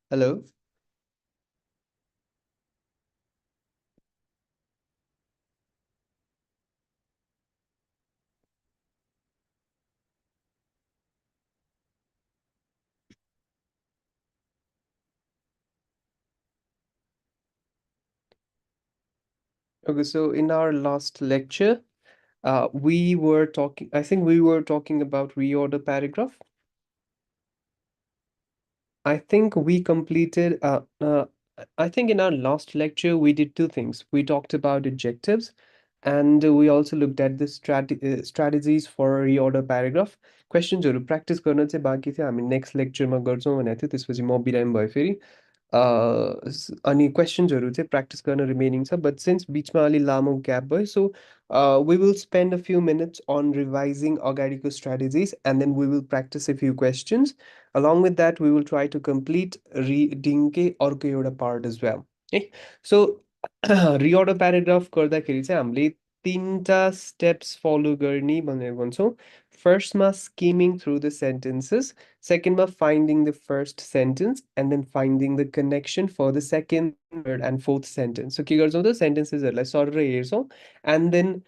Hello. Okay, so in our last lecture, I think we were talking about reorder paragraph. I think we completed I think in our last lecture, we did two things. We talked about adjectives, and we also looked at the strategies for reorder paragraph. क्वेसन्सहरू practice गर्न चाहिँ बाँकी थियो, हामी next लेक्चरमा गर्छौँ भनेको थियो। त्यसपछि म बिरामी भयो फेरि। अनि क्वेसन्सहरू चाहिँ प्र्याक्टिस गर्न रिमेनिङ छ, बट सिन्स बिचमा अलि लामो ग्याप भयो, so we will spend a few minutes on revising अगाडिको strategies, and then we will practice a few questions. Along with that, we will try to complete reading के अर्को एउटा part as well. है, so reorder paragraph गर्दाखेरि चाहिँ हामीले तिनवटा steps follow गर्ने भनेर भन्छौँ। फर्स्टमा skimming through the sentences, secondमा finding the first sentence, and then finding the connection for the second, third, and fourth sentence. So के गर्छौँ त सेन्टेन्सेसहरूलाई सर हेर्छौँ, and then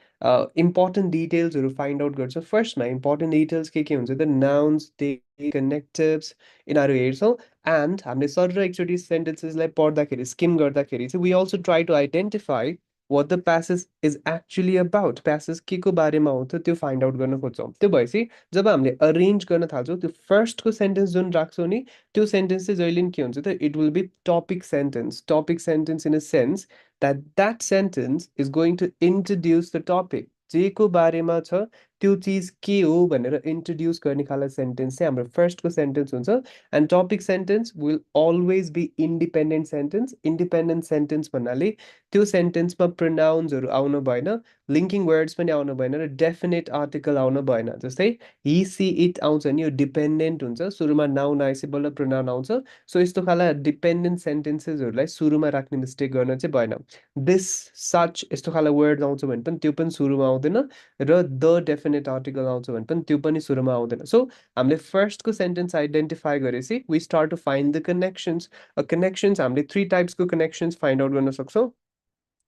important detailsहरू find out गर्छौँ। फर्स्टमा important details के हुन्छ त nouns, dates, connectives यिनीहरू हेर्छौँ, and हामीले सर एकचोटि सेन्टेन्सेसलाई पढ्दाखेरि स्किम गर्दाखेरि चाहिँ we also try to identify what the passage is actually about. Passage के को बारेमा हो त त्यो फाइन्ड आउट गर्न खोज्छौँ। त्यो भएपछि जब हामीले अरेन्ज गर्न थाल्छौँ, त्यो फर्स्टको सेन्टेन्स जुन राख्छौँ नि, त्यो सेन्टेन्स चाहिँ जहिले पनि के हुन्छ त, it will be topic sentence. Topic sentence in a sense that that sentence is going to introduce the topic. जेको बारेमा छ त्यो चिज के हो भनेर इन्ट्रोड्युस गर्ने खालको सेन्टेन्स चाहिँ हाम्रो फर्स्टको सेन्टेन्स हुन्छ। And topic sentence will always be independent sentence. Independent sentence भन्नाले त्यो सेन्टेन्समा प्रोनाउन्सहरू आउनु भएन, लिङ्किङ वर्ड्स पनि आउनु भएन, र डेफिनेट आर्टिकल आउनु भएन। जस्तै हि सी इट आउँछ नि, यो डिपेन्डेन्ट हुन्छ, सुरुमा नाउन आएपछि बल्ल प्रोनाउन आउँछ। सो यस्तो खाला डिपेन्डेन्ट सेन्टेन्सेसहरूलाई सुरुमा राख्ने मिस्टेक गर्न चाहिँ भएन। दिस सच यस्तो खाला वर्ड आउँछ भने पनि त्यो पनि सुरुमा आउँदैन, र द डेफिनेट आर्टिकल आउँछ भने पनि त्यो पनि सुरुमा आउँदैन। सो हामीले फर्स्टको सेन्टेन्स आइडेन्टिफाई गरेपछि we start to find the connections. Connections हामीले थ्री टाइप्सको कनेक्सन्स फाइन्ड आउट गर्न सक्छौँ।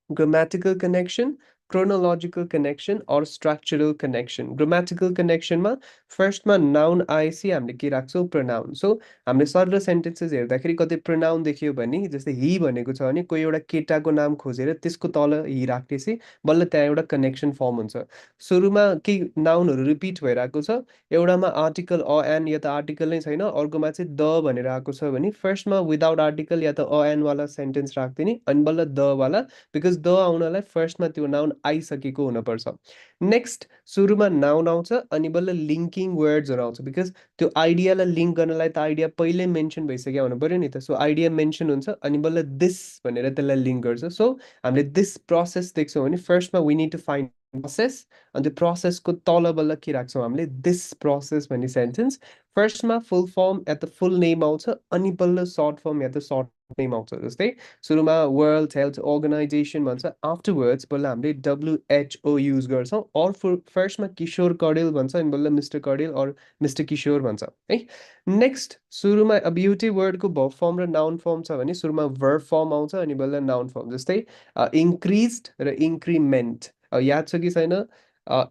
grammatical connection, chronological connection, or structural connection. Grammatical connection मा first मा noun आएपछि हामीले के राख्छौँ, pronoun. So हामीले सरल sentences हेर्दाखेरि कतै pronoun देखियो भने, जस्तै he भनेको छ भने कोही एउटा केटाको नाम खोजेर त्यसको तल he राखेपछि बल्ल त्यहाँ एउटा connection form हुन्छ। सुरुमा केही नाउनहरू रिपिट भइरहेको छ, एउटामा आर्टिकल अ एन या त आर्टिकल नै छैन, अर्कोमा चाहिँ द भनेर आएको छ भने फर्स्टमा विदाउट आर्टिकल या त अ एन वाला सेन्टेन्स राख्दिने, अनि बल्ल द वाला, बिकज द आउनलाई फर्स्टमा त्यो नाउन आइसकेको हुनुपर्छ। नेक्स्ट सुरुमा नाउन आउँछ अनि बल्ल लिङ्किङ वर्ड्सहरू आउँछ, बिकज त्यो आइडियालाई लिङ्क गर्नलाई त आइडिया पहिल्यै मेन्सन भइसक्यो हुनु पऱ्यो नि त। सो आइडिया मेन्सन हुन्छ अनि बल्ल दिस भनेर त्यसलाई लिङ्क गर्छ। सो हामीले दिस प्रोसेस देख्छौँ भने फर्स्टमा we need to find process, अनि त्यो प्रोसेसको तल बल्ल के राख्छौँ हामीले, दिस प्रोसेस भन्ने सेन्टेन्स। फर्स्टमा फुल फर्म या त फुल नेम आउँछ, अनि बल्ल सर्ट फर्म या त सर्ट नेम आउँछ। जस्तै सुरुमा वर्ल्ड हेल्थ अर्गनाइजेसन भन्छ, आफ्टरवर्ड्स बल्ल हामीले WHO युज गर्छौँ, अर फर्स्टमा किशोर कडेल भन्छ अनि बल्ल मिस्टर कडेल अर मिस्टर किशोर भन्छ है। नेक्स्ट सुरुमा अब एउटै वर्डको भर्ब फर्म र नाउन फर्म छ भने सुरुमा भर्ब फर्म आउँछ अनि बल्ल नाउन फर्म। जस्तै इन्क्रिज्ड र इन्क्रिमेन्ट याद छ कि छैन,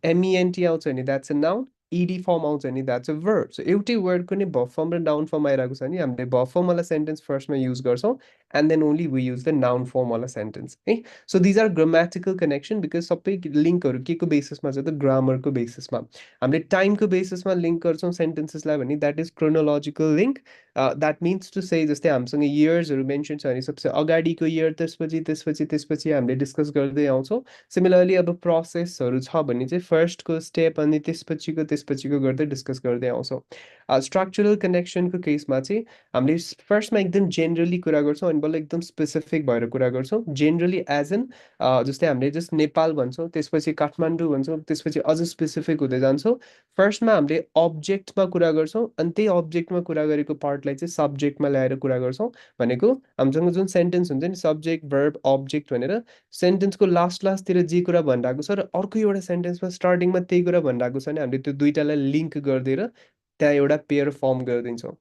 MENT आउँछ भने that's a noun, ED form आउँछ भने द्याट्स अ वर्ब। सो एउटै वर्डको नै भर्ब फर्म र नाउन फर्म आइरहेको छ भने हामीले भर्ब फर्म वाला सेन्टेन्स फर्स्टमा युज गर्छौँ, and then only we use the noun form वाला सेन्टेन्स है। So these are grammatical connection, because सबै लिङ्कहरू के को बेसिसमा छ त, ग्रामरको बेसिसमा। हामीले टाइमको बेसिसमा लिङ्क गर्छौँ सेन्टेन्सेसलाई भने that is chronological link. That means to say जस्तै हामीसँग इयर्सहरू मेन्सन छ भने सबसे अगाडिको इयर, त्यसपछि त्यसपछि त्यसपछि हामीले डिस्कस गर्दै आउँछौँ। सिमिलरली अब प्रोसेसहरू छ भने चाहिँ फर्स्टको स्टेप अनि त्यसपछिको गर्दै डिस्कस गर्दै आउँछौँ। स्ट्रक्चरल कनेक्सनको केसमा चाहिँ हामीले फर्स्टमा एकदम जेनरली कुरा गर्छौँ अनि बल्ल एकदम स्पेसिफिक भएर कुरा गर्छौँ। जेनरली एज एन जस्तै हामीले जस्ट नेपाल भन्छौँ, त्यसपछि काठमाडौँ भन्छौँ, त्यसपछि अझ स्पेसिफिक हुँदै जान्छौँ। फर्स्टमा हामीले अब्जेक्टमा कुरा गर्छौँ अनि त्यही अब्जेक्टमा कुरा गरेको पार्टलाई चाहिँ सब्जेक्टमा ल्याएर कुरा गर्छौँ। भनेको हामीसँग जुन सेन्टेन्स हुन्छ नि, सब्जेक्ट भर्ब अब्जेक्ट भनेर, सेन्टेन्सको लास्टतिर जे कुरा भनिरहेको छ र अर्को एउटा सेन्टेन्समा स्टार्टिङमा त्यही कुरा भनिरहेको छ भने हामीले त्यो दुइटालाई लिङ्क गरिदिएर त्यहाँ एउटा पेयर फर्म गरिदिन्छौँ।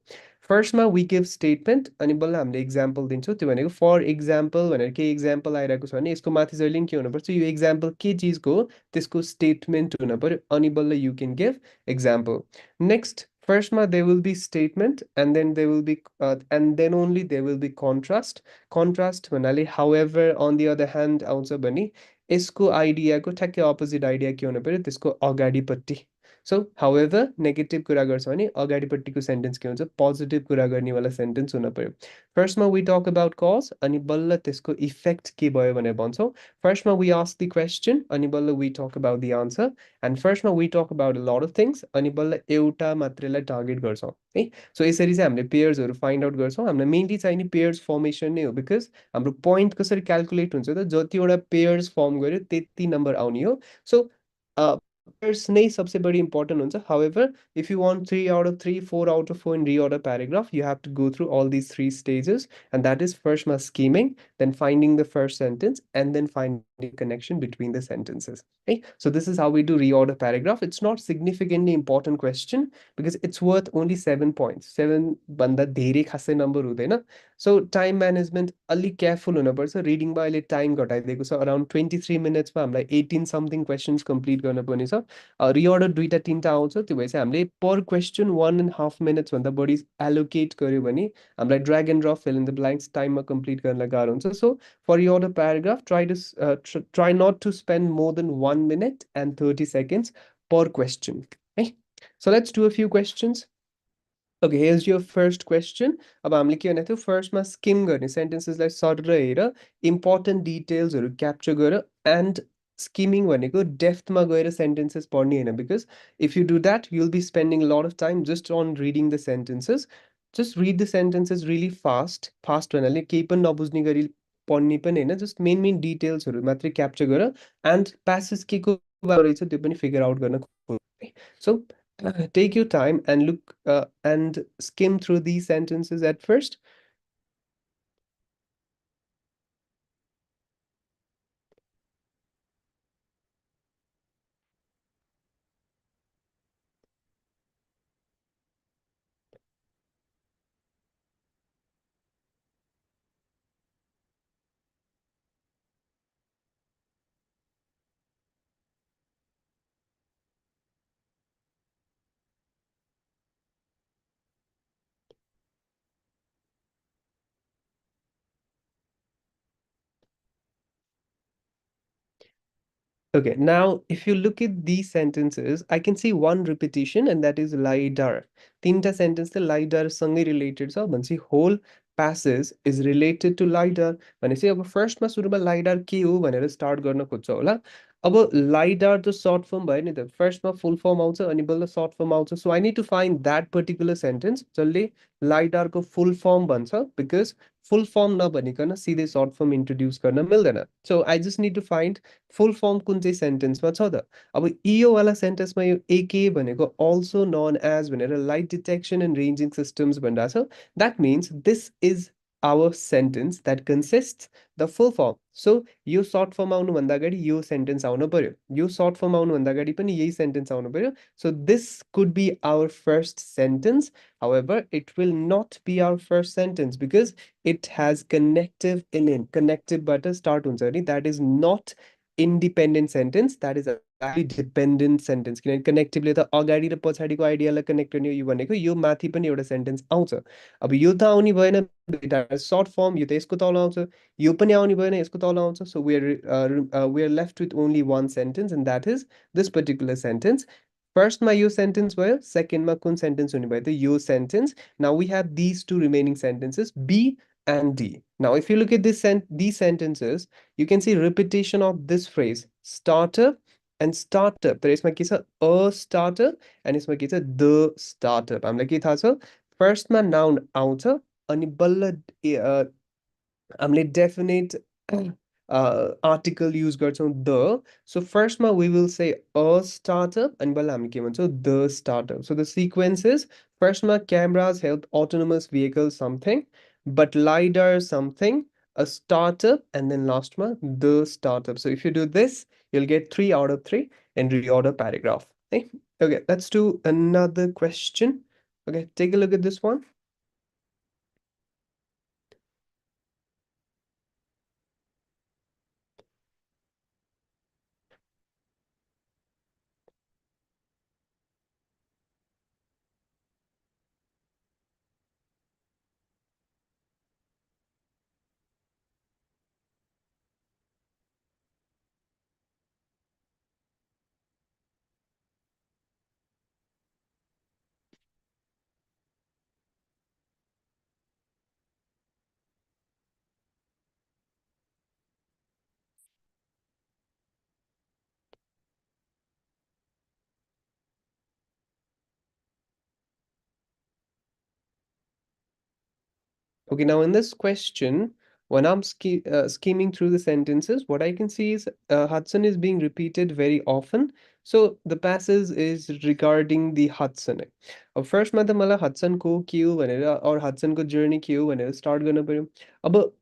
फर्स्टमा वी गिभ स्टेटमेन्ट अनि बल्ल हामीले इक्जाम्पल दिन्छौँ। त्यो भनेको फर इक्जाम्पल भनेर केही इक्जाम्पल आइरहेको छ भने यसको माथि जहिले पनि के हुनुपर्छ, यो इक्जाम्पल के चिजको हो त्यसको स्टेटमेन्ट हुनु पऱ्यो, अनि बल्ल you can give example. Next फर्स्टमा they will be statement and then they will be and then only they will be contrast. Contrast भन्नाले however, on the other hand आउँछ भने यसको आइडियाको ठ्याक्कै अपोजिट आइडिया के हुनु पऱ्यो, त्यसको अगाडिपट्टि। सो हाउएभर नेगेटिभ कुरा गर्छ भने अगाडिपट्टिको सेन्टेन्स के हुन्छ पोजिटिभ कुरा गर्नेवाला सेन्टेन्स हुन पर्यो फर्स्टमा वी टक अबाउट कज अनि बल्ल त्यसको इफेक्ट के भयो भनेर भन्छौँ फर्स्टमा वी आस्क द क्वेसन अनि बल्ल we talk about the answer and फर्स्टमा we talk about a lot of things अनि बल्ल एउटा मात्रैलाई टार्गेट गर्छौँ है सो यसरी चाहिँ हामीले पेयर्सहरू फाइन्ड आउट गर्छौँ हामीलाई मेनली चाहिने पेयर्स फर्मेसन नै हो बिकज हाम्रो पोइन्ट कसरी क्यालकुलेट हुन्छ त जतिवटा पेयर्स फर्म गर्यो त्यति नम्बर आउने हो सो पेयर्स नै सबसे बढी इम्पोर्टेन्ट हुन्छ however if you want 3 out of 3 4 out of 4 in reorder paragraph you have to go through all these three stages and that is first my scheming then finding the first sentence and then finding the connection between the sentences okay so this is how we do reorder paragraph it's not significantly important question because it's worth only 7 points 7 banda धेरै खासै number हुँदैन so time management अलि careful हुनुपर्छ रिडिङमा अहिले time घटाइदिएको छ around 23 मिनट्समा हामीलाई 18 something questions complete गर्नुपर्ने छ रिअर्डर दुईटा तिनवटा आउँछ त्यो भए चाहिँ हामीले पर क्वेसन 1.5 मिनट्स भन्दा बढी एलोकेट गर्यो भने हामीलाई drag and drop fill in the blanks टाइममा कम्प्लिट गर्नलाई गाह्रो हुन्छ so for reorder paragraph try not to spend more than 1 minute and 30 seconds per question है so let's do a few questions okay here's your first question अब हामीले के भनेको थियो फर्स्टमा स्किम गर्ने सेन्टेन्सेसलाई सर हेर इम्पोर्टेन्ट डिटेल्सहरू क्याप्चर गर एन्ड स्किमिङ भनेको डेप्थमा गएर सेन्टेन्सेस पढ्ने होइन because if you do that you'll be spending lot of time just on reading the sentences just read the sentences really fast fast भन्नाले केही पनि नबुझ्ने गरी पढ्ने पनि होइन जस्ट मेन मेन डिटेल्सहरू मात्रै क्याप्चर गर एन्ड प्यासेज के को रहेछ त्यो पनि फिगर आउट गर्न so take your time and look and skim through these sentences at first. Okay, now if you look at these sentences, I can see one repetition and that is LIDAR. Tinta sentence the LIDAR सँगै related छ भनेपछि whole passage is related to LIDAR भनेपछि अब फर्स्टमा सुरुमा LIDAR के हो भनेर स्टार्ट गर्न खोज्छ होला अब LIDAR त सर्ट फर्म भयो नि त फर्स्टमा फुल फर्म आउँछ अनि बल्ल सर्ट फर्म आउँछ so I need to find that particular sentence जसले LIDAR को फुल फर्म भन्छ बिकज फुल फर्म नभनिकन सिधै सर्ट फर्म इन्ट्रोड्युस गर्न मिल्दैन so I just need to find full form कुन चाहिँ सेन्टेन्समा छ त अब योवाला सेन्टेन्समा यो एके भनेको अल्सो नन एज भनेर light detection and ranging systems भनिरहेको छ that means this is our sentence that consist the full form so यो सर्ट फर्म आउनुभन्दा अगाडि यो सेन्टेन्स आउनु पर्यो यो सर्ट फर्म आउनुभन्दा अगाडि पनि यही सेन्टेन्स आउनु पर्यो so this could be our first sentence however it will not be our first sentence because it has connective in it connective बाट start हुन्छ नि that is not independent sentence that is a dependent sentence किनभने कनेक्टिभले त अगाडि र पछाडिको आइडियालाई connect गर्ने यो भनेको यो माथि पनि एउटा सेन्टेन्स आउँछ अब यो त आउने भएन सर्ट फर्म यो त यसको तल आउँछ यो पनि आउने भएन यसको तल आउँछ so we are left with only one sentence and that is this particular sentence फर्स्टमा यो सेन्टेन्स भयो सेकेन्डमा कुन सेन्टेन्स हुने भयो त यो sentence now we have these two remaining sentences B and D. Now, if you look at these sentences, you can see repetition of this phrase starter and startup. तर यसमा के छ a startup and यसमा के छ the startup. हामीलाई के थाहा छ फर्स्टमा नाउन आउँछ अनि बल्ल हामीले डेफिनेट आर्टिकल युज गर्छौँ द सो फर्स्टमा we will say a startup अनि बल्ल हामी के भन्छौँ the startup so the sequence is फर्स्टमा cameras help autonomous vehicle something but LiDAR something, a startup, and then last one, the startup. So if you do this, you'll get 3 out of 3 in reorder paragraph. Okay, okay, let's do another question. Okay, take a look at this one. Okay, now in this question, when I'm scheming through the sentences, what I can see is Hudson is being repeated very often. So the passage is regarding the Hudson. First मा त मलाई Hudson को के हो भनेर or Hudson को journey के हो भनेर start गर्न पर्यो. अब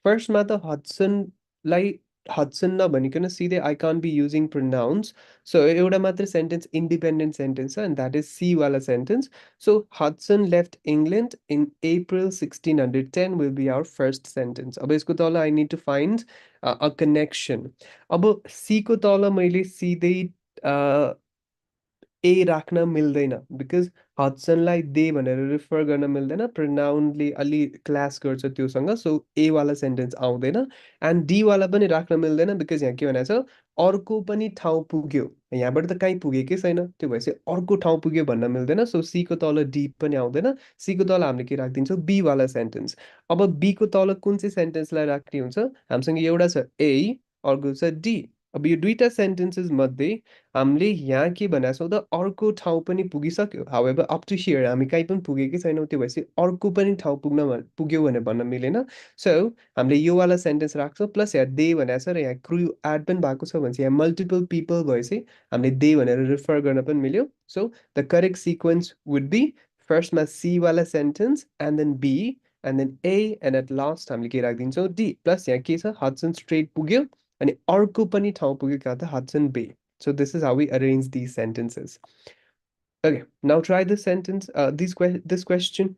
first मा त Hudson लाई Hudson नभनिकन सिधै I can't be using pronouns. So एउटा मात्र sentence independent sentence छ and that is C वाला sentence. So Hudson left England in April 1610 will be our first sentence. अब यसको तल I need to find a connection. अब C को तल मैले सिधै ए राख्न मिल्दैन बिकज हड्सनलाई दे भनेर रिफर गर्न मिल्दैन प्रोनाउनले अलि क्लास गर्छ त्योसँग सो ए वाला सेन्टेन्स आउँदैन एन्ड डी वाला पनि राख्न मिल्दैन बिकज यहाँ के भनेको छ अर्को पनि ठाउँ पुग्यो यहाँबाट त कहीँ पुगेकै छैन त्यो भएपछि अर्को ठाउँ पुग्यो भन्न मिल्दैन सो सी को तल डी पनि आउँदैन सी को तल हामीले के राखिदिन्छौँ बी वाला सेन्टेन्स अब बी को तल कुन चाहिँ सेन्टेन्सलाई राख्ने हुन्छ हामीसँग एउटा छ ए अर्को छ डी अब यो दुईटा सेन्टेन्सेस मध्ये हामीले यहाँ के भनेको छौँ त अर्को ठाउँ पनि पुगिसक्यो हावेभर अप टु हियर हामी कहीँ पनि पुगेकै छैनौँ त्यो भएपछि अर्को पनि ठाउँ पुग्यो भनेर भन्न मिलेन सो हामीले यो वाला सेन्टेन्स राख्छौँ प्लस यहाँ दे भनेको छ र यहाँ क्रु एड पनि भएको छ भने चाहिँ यहाँ मल्टिपल पिपल भएपछि हामीले दे भनेर रिफर गर्न पनि मिल्यो so the correct sequence would be फर्स्टमा सी वाला sentence and then B and then A and at last हामीले के राखिदिन्छौँ डी प्लस यहाँ के छ हडसन स्ट्रेट पुग्यो अनि अर्को पनि ठाउँ पुग्यो कहाँ त Hudson Bay so this is how we arrange these sentences. Okay, now try this sentence, this question.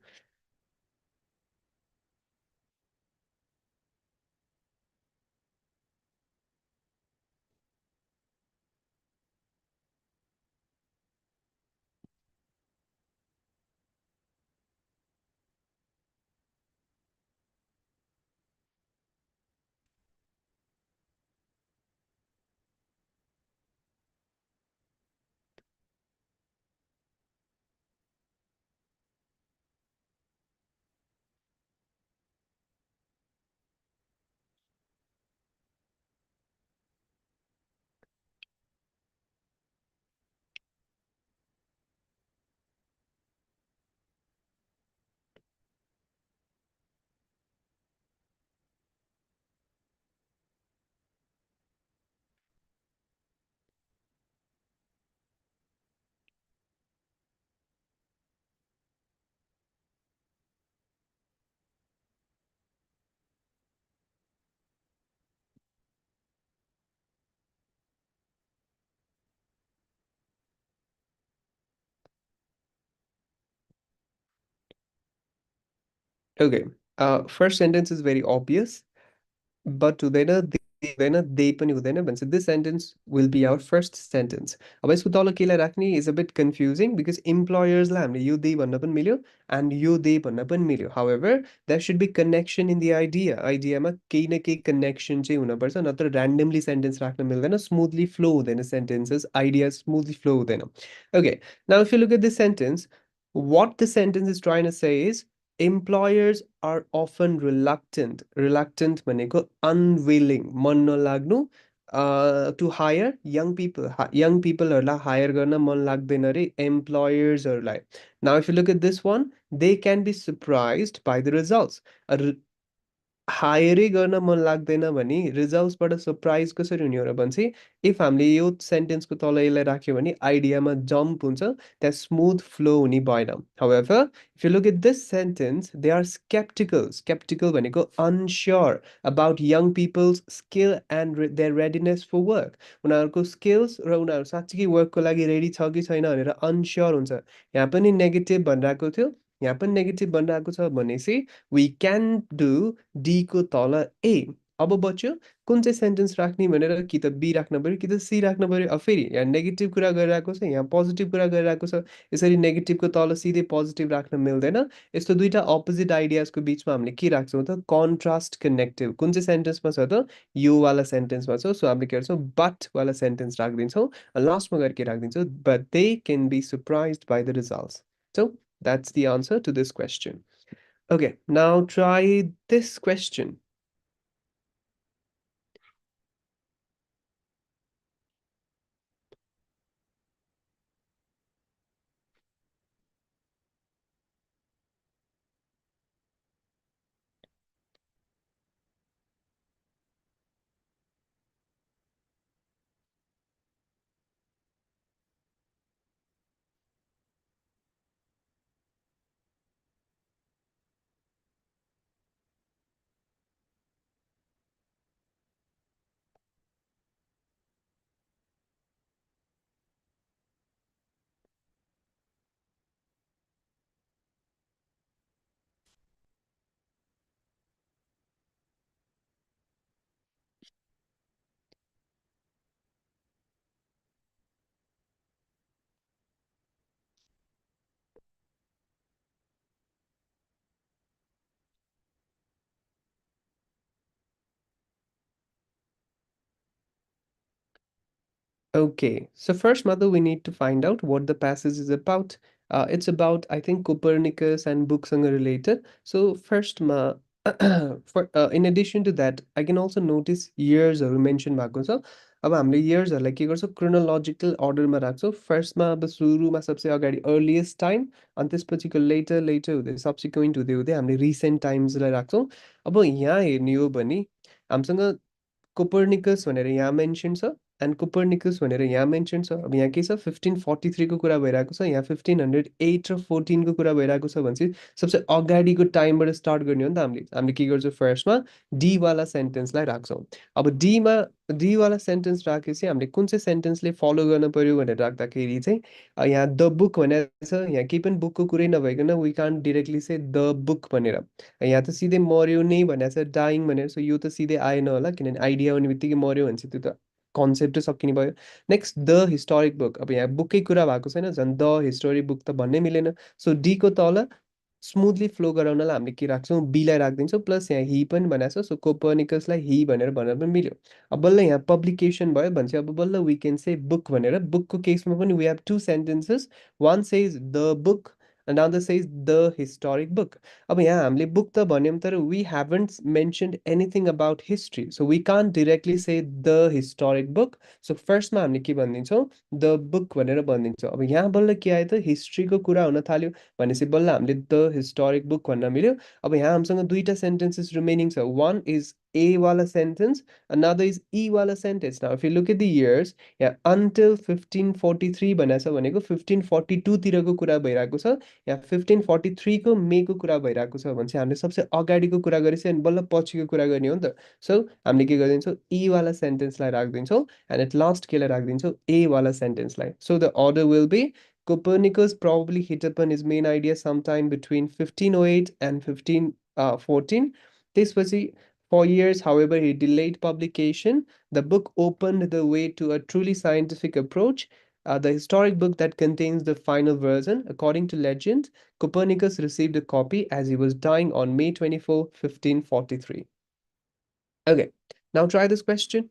Okay, first sentence is very obvious. But हुँदैन they पनि हुँदैन भन्छ this sentence will be our first sentence अब यसको तल केलाई राख्ने is a bit confusing because employers लाई हामीले यो they भन्न पनि मिल्यो and यो they भन्न पनि मिल्यो however there should be connection in the idea मा केही न केही connection चाहिँ हुनपर्छ नत्र randomly sentence राख्न मिल्दैन smoothly flow हुँदैन sentences ideas smoothly flow हुँदैन okay now if you look at this sentence what the sentence is trying to say is employers are often reluctant भनेको unwilling मन नलाग्नु to hire young people young peopleहरूलाई hire गर्न मन लाग्दैन रे employersहरूलाई now if you look at this one they can be surprised by the results हायरै गर्न मन लाग्दैन भने रिजल्ट्सबाट सरप्राइज कसरी हुने हो भने चाहिँ इफ हामीले यो सेन्टेन्सको तल यसलाई राख्यो भने आइडियामा जम्प हुन्छ त्यहाँ स्मुथ फ्लो हुने भएन however if you look at this sentence they are sceptical भनेको unsure about young people's skill and their readiness for work उनीहरूको स्किल्स र उनीहरू साँच्चीकै वर्कको लागि रेडी छ कि छैन भनेर अनस्योर हुन्छ यहाँ पनि नेगेटिभ भनिरहेको थियो यहाँ पनि नेगेटिभ भनिरहेको छ भनेपछि we can do D को तल A अब बच्यो कुन चाहिँ सेन्टेन्स राख्ने भनेर कि त बी राख्न पर्यो कि त सी राख्न पर्यो अब फेरि यहाँ नेगेटिभ कुरा गरिरहेको छ यहाँ पोजिटिभ कुरा गरिरहेको छ यसरी नेगेटिभको तल सिधै पोजिटिभ राख्न मिल्दैन यस्तो दुईटा अपोजिट आइडियाजको बिचमा हामीले के राख्छौँ त कन्ट्रास्ट कनेक्टिभ कुन चाहिँ सेन्टेन्समा छ त यो वाला सेन्टेन्समा छ सो हामीले के गर्छौँ बट वाला सेन्टेन्स राखिदिन्छौँ लास्टमा गएर के राखिदिन्छौँ but they can be surprise by the results so that's the answer to this question. Okay, now try this question. Okay, so first, Mother, we need to find out what the passage is about. It's about, I think, Copernicus and books are related. So first, in addition to that, I can also notice years are mentioned भएको छ. अब हामीले इयर्सहरूलाई के गर्छौँ chronological अर्डरमा राख्छौँ फर्स्टमा अब सुरुमा सबसे अगाडि अर्लिएस्ट टाइम अनि त्यसपछिको लेटर लेटर हुँदै सब्सिक्वेन्ट हुँदै हुँदै हामीले रिसेन्ट टाइम्सलाई राख्छौँ अब यहाँ हेर्ने हो भने हामीसँग कोपर्निकस भनेर यहाँ मेन्सन छ एन्ड कोपर्निकस भनेर यहाँ मेन्सन छ अब यहाँ के छ 1543 को कुरा भइरहेको छ यहाँ 1508 र 14 को कुरा भइरहेको छ भनेपछि सबसे अगाडिको टाइमबाट स्टार्ट गर्ने हो नि त हामीले हामीले के गर्छौँ फर्स्टमा डी वाला सेन्टेन्सलाई राख्छौँ अब डी वाला सेन्टेन्स राखेपछि हामीले कुन चाहिँ सेन्टेन्सले फलो गर्न पर्यो भनेर राख्दाखेरि चाहिँ यहाँ द बुक भनेर छ यहाँ केही पनि बुकको कुरै नभइकन we can't directly say the book भनेर यहाँ त सिधै मर्यो नै भनेको छ डाइङ भनेर सो यो त सिधै आएन होला किनभने आइडिया आउने बित्तिकै मर्यो भने चाहिँ त्यो त कन्सेप्टै सकिने भयो नेक्स्ट द हिस्टोरिक बुक अब यहाँ बुककै कुरा भएको छैन झन् द हिस्टोरिक बुक त भन्नै मिलेन सो डीको तल स्मुथली फ्लो गराउनलाई हामीले के राख्छौँ बीलाई राखिदिन्छौँ प्लस यहाँ हि पनि भनेको छ सो कोपर्निकसलाई हि भनेर भनेर पनि मिल्यो अब बल्ल यहाँ पब्लिकेसन भयो भने चाहिँ अब बल्ल वी क्यान से बुक भनेर बुकको केसमा पनि we have two sentences one says the book another says the historic book अब यहाँ हामीले बुक त भन्यौँ तर we haven't mentioned anything about history so we can't directly say the historic book so फर्स्टमा हामीले के भनिदिन्छौँ द बुक भनेर भनिदिन्छौँ अब यहाँ बल्ल के आयो त हिस्ट्रीको कुरा हुन थाल्यो भनेपछि बल्ल हामीले द हिस्टोरिक बुक भन्न मिल्यो अब यहाँ हामीसँग दुईटा सेन्टेन्सेस रिमेनिङ छ वान इज A वाला sentence, another is E वाला sentence. Now, if you look at the years, yeah, until 1543 भनेको छ भनेको 1542 तिरको कुरा भइरहेको छ यहाँ 1543 को मेको कुरा भइरहेको छ भने चाहिँ हामीले सबसे अगाडिको कुरा गरेपछि अनि बल्ल पछिको कुरा गर्ने हो नि त सो हामीले के गरिदिन्छौँ ई वाला सेन्टेन्सलाई राखिदिन्छौँ एन्ड एट लास्ट केलाई राखिदिन्छौँ ए वाला सेन्टेन्सलाई so the order will be Copernicus probably hit upon his main idea sometime between 1508 and 1514. त्यसपछि for years, however, he delayed publication. The book opened the way to a truly scientific approach. The historic book that contains the final version, according to legend, Copernicus received a copy as he was dying on May 24, 1543. Okay, now try this question.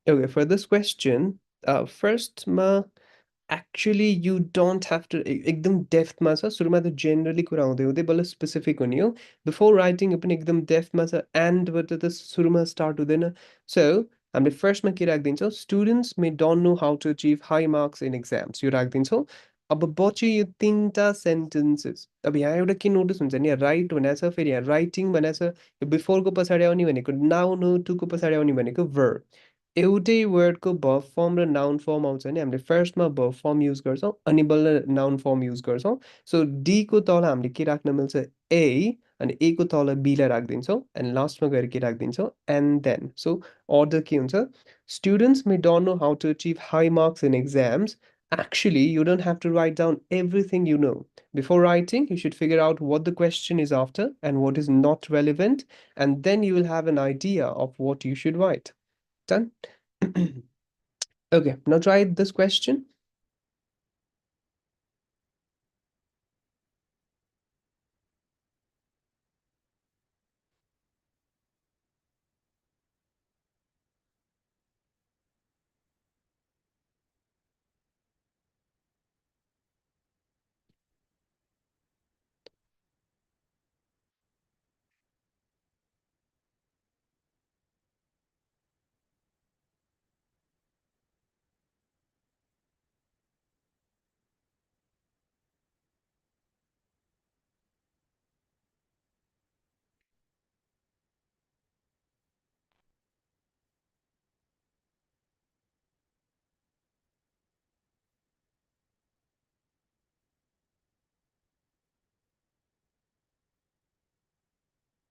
Okay, for this question, first, actually you don't have to एकदम डेप्थमा छ सुरुमा त generally कुरा हुँदै हुँदै बल्ल specific हुने हो बिफोर राइटिङ पनि एकदम डेप्थमा छ एन्डबाट त सुरुमा स्टार्ट हुँदैन सो हामीले फर्स्टमा के राखिदिन्छौँ students may don't know how to achieve high marks in exams यो राखिदिन्छौँ अब बच्यो यो तिनवटा सेन्टेन्सेस अब यहाँ एउटा के नोटिस हुन्छ नि राइट भनेको छ फेरि यहाँ राइटिङ भनेको छ यो बिफोरको पछाडि आउने भनेको नाउन हो टुको पछाडि आउने भनेको भर्ब एउटै वर्डको भर्ब फर्म र नाउन फर्म आउँछ नि हामीले फर्स्टमा भर्ब फर्म युज गर्छौँ अनि बल्ल नाउन फर्म युज गर्छौँ सो डीको तल हामीले के राख्न मिल्छ ए अनि ए को तल बीलाई राखिदिन्छौँ एन्ड लास्टमा गएर के राखिदिन्छौँ एन्ड देन सो अर्डर के हुन्छ students may don't know how to achieve high marks in exams actually you don't have to write down everything you know before writing you should figure out what the question is after and what is not relevant and then you will have an idea of what you should write done okay, now try this question.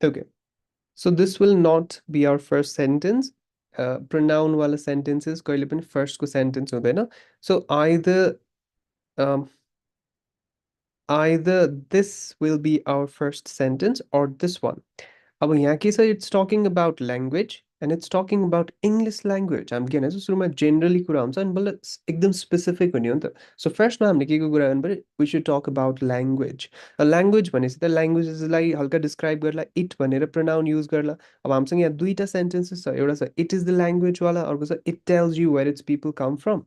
Okay. So this will not be our first sentence. Pronoun wala sentences कहिले पनि first को sentence हुँदैन. So um, either this will be our first sentence or this one. अब यहाँ के छ it's talking about language and it's talking about English language. हामी के भन्छ सुरुमा generally कुरा हुन्छ अनि बल्ल एकदम specific हुने हो नि त. So first मा हामीले के को कुरा गर्नु पर्यो we should talk about language. Language भनेपछि त languages लाई हल्का describe गर्ला it भनेर pronoun use गर्ला. अब हामीसँग यहाँ दुईटा sentences छ एउटा छ it is the language वाला अर्को छ it tells you where its people come from.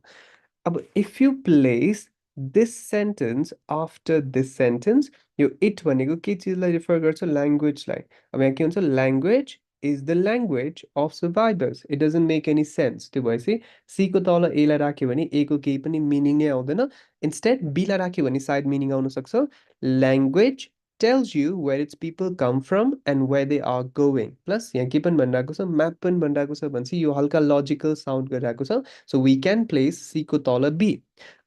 If you place this sentence after this sentence, यो it भनेको के चिजलाई refer गर्छ language लाई. अब यहाँ के हुन्छ language is the language of survivors. It doesn't make any sense. त्यो भएपछि C को तल A लाई राख्यो भने A को केही पनि meaning नै आउँदैन. Instead B लाई राख्यो भने सायद meaning आउन सक्छ. Language tells you where its people come from and where they are going. Plus यहाँ के पनि भनिरहेको छ map पनि भनिरहेको छ भनेपछि यो हल्का logical sound गरिरहेको छ. So we can place C को तल B.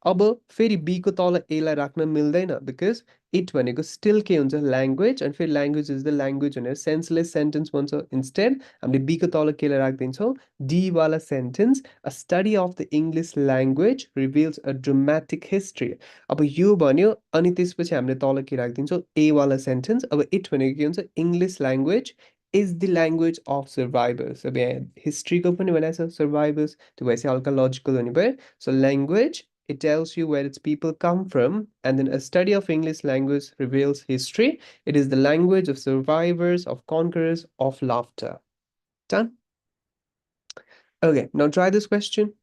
अब फेरि B को तल A लाई राख्न मिल्दैन because it भनेको still के हुन्छ language and फेरि language is the language भनेर senseless sentence भन्छ. Instead हामीले B को तल के लाई राखिदिन्छौँ D वाला sentence a study of the English language reveals a dramatic history. अब यो भन्यो अनि त्यसपछि हामीले तल के राखिदिन्छौँ A वाला sentence. अब it भनेको के हुन्छ English language is the language of survivors. अब यहाँ हिस्ट्रीको पनि भनेको छ survivors त्यो भएपछि हल्का logical हुने भयो. So language it tells you where its people come from and then a study of English language reveals history. It is the language of survivors, of conquerors, of laughter. Done? Okay, now try this question.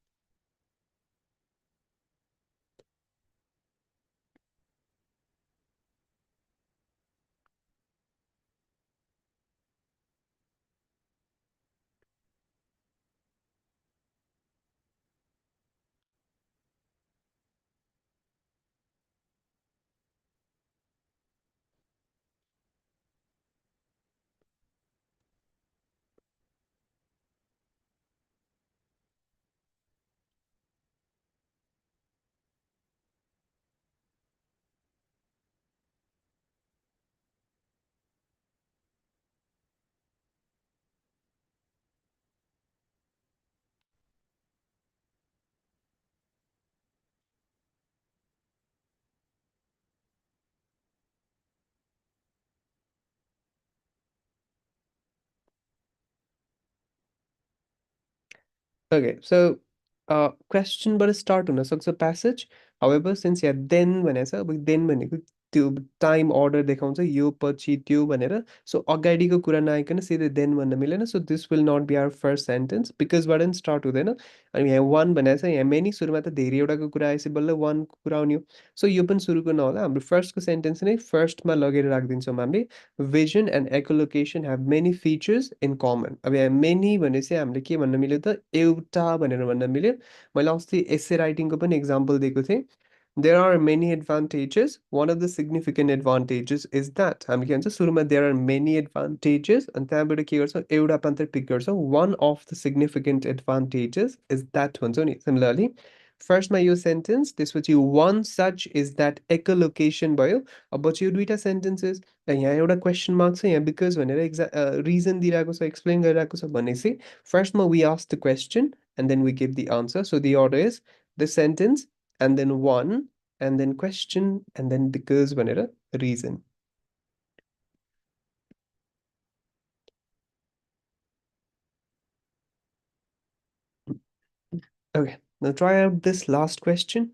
Okay, so question बाट start हुन सक्छ passage. However, since यहाँ then भनेको छ अब then भनेको त्यो time order देखाउँछ यो पछि त्यो भनेर सो अगाडिको कुरा नआइकन सिधै then भन्न मिलेन so this will not be our first sentence बिकजबाट पनि स्टार्ट हुँदैन अनि यहाँ वान भनेको छ यहाँ मेनी सुरुमा त धेरैवटाको कुरा आएपछि बल्ल वानको कुरा आउने हो सो यो पनि सुरुको नहोला हाम्रो फर्स्टको सेन्टेन्स नै फर्स्टमा लगेर राखिदिन्छौँ हामीले vision and echolocation have many features in common. अब यहाँ many भनेपछि हामीले के भन्न मिल्यो त एउटा भनेर भन्न मिल्यो मैले अस्ति एसे राइटिङको पनि एक्जाम्पल दिएको थिएँ there are many advantages. One of the significant advantages is that हामी के भन्छ सुरुमा there are many advantages अनि त्यहाँबाट के गर्छौँ एउटा मात्रै पिक गर्छौँ one of the significant advantages is that भन्छौँ नि similarly फर्स्टमा यो सेन्टेन्स त्यसपछि one such is that echolocation भयो अब पछि यो दुईटा सेन्टेन्सेस यहाँ एउटा क्वेसन मार्क छ यहाँ बिकज भनेर रिजन दिइरहेको छ एक्सप्लेन गरिरहेको छ भनेपछि फर्स्टमा we ask the question and then we give the answer so the order is the sentence and then one, and then question, and then because भनेर reason. Okay, now try out this last question.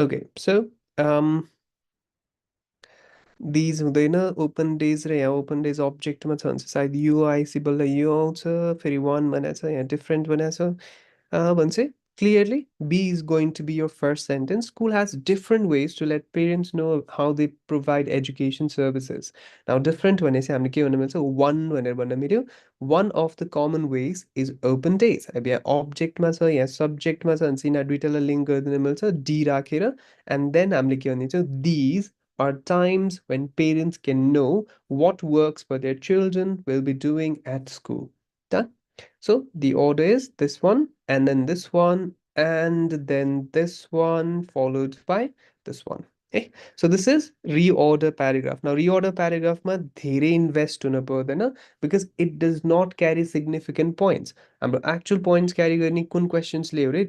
Okay, so um these हुँदैन open days र यहाँ open days अब्जेक्टमा छ भने चाहिँ सायद यो आइसी बल्ल यो आउँछ फेरि वान भनेको छ यहाँ डिफ्रेन्ट भनेको छ Banse, clearly, B is going to be your first sentence. School has different ways to let parents know how they provide education services. Now, different one is one when one of the common ways is open days. अब यहाँ object मा छ यहाँ subject मा छ भने चाहिँ यिनीहरू दुइटालाई link गरिदिन मिल्छ D राखेर and then हामीले के भन्ने these are times when parents can know what works for their children will be doing at school. Done? So the order is this one, and then this one, and then this one, followed by this one. Okay. So this is reorder paragraph. Now reorder paragraph ma धेरै invest हुन पर्दैन because it does not carry significant points. हाम्रो actual points carry गर्ने कुन questions ले हो रे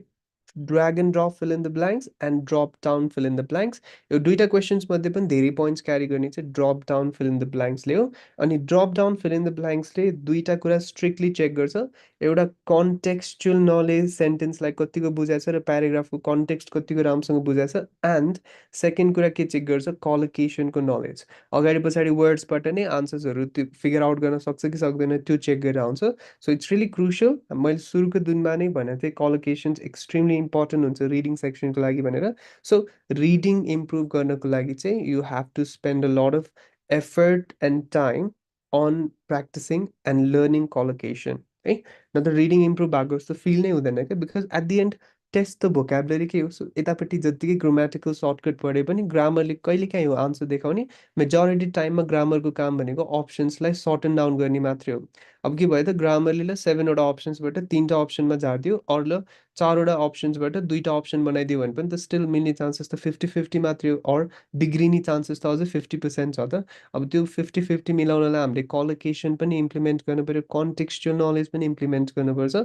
drag and drop fill in the blanks and drop down fill in the blanks यो दुईटा क्वेशन्स मध्ये पनि धेरै पोइन्ट्स क्यारी गर्ने चाहिँ drop down fill in the ब्ल्याङ्क्सले हो अनि drop down fill in the ब्ल्याङ्क्सले दुईटा कुरा स्ट्रिक्टली चेक गर्छ एउटा कन्टेक्स्चुअल नलेज सेन्टेन्सलाई कतिको बुझाएको छ र प्याराग्राफको कन्टेक्स्ट कतिको राम्रोसँग बुझाएको छ एन्ड सेकेन्ड कुरा के चेक गर्छ कलोकेसनको नलेज अगाडि पछाडि वर्ड्सबाट नै आन्सर्सहरू त्यो फिगर आउट गर्न सक्छ कि सक्दैन त्यो चेक गरेर आउँछ सो इट्स रियली क्रुसियल मैले सुरुको दिनमा नै भनेको थिएँ कलोकेसन्स एक्सट्रिमली इम्पोर्टेन्ट हुन्छ रिडिङ सेक्सनको लागि भनेर सो रिडिङ इम्प्रुभ गर्नको लागि चाहिँ you have to spend a lot of effort and time on practicing and learning collocation है न त रिडिङ इम्प्रुभ भएको जस्तो फिल नै हुँदैन क्या because at the end test त भोकाबुलरी के हो सो यतापट्टि जत्तिकै ग्रामेटिकल सर्टकट पढे पनि ग्रामरले कहिलेकाहीँ हो आन्सर देखाउने मेजोरिटी टाइममा ग्रामरको काम भनेको अप्सन्सलाई सर्टन डाउन गर्ने मात्रै हो अब के भयो त ग्रामरले ल 7वटा अप्सन्सबाट 3टा अप्सनमा झारिदियो अरू ल 4वटा अप्सन्सबाट 2टा अप्सन बनाइदियो भने पनि त स्टिल मिल्ने चान्सेस त 50-50 मात्रै हो अर बिग्रिने चान्सेस त अझै 50% छ त अब त्यो 50-50 मिलाउनलाई हामीले कलोकेसन पनि इम्प्लिमेन्ट गर्नु पऱ्यो कन्टेक्स्चुअल नलेज पनि इम्प्लिमेन्ट गर्नुपर्छ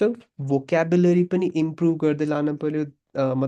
सो भोक्याबुलरी पनि इम्प्रुभ गर्दै लानु पऱ्यो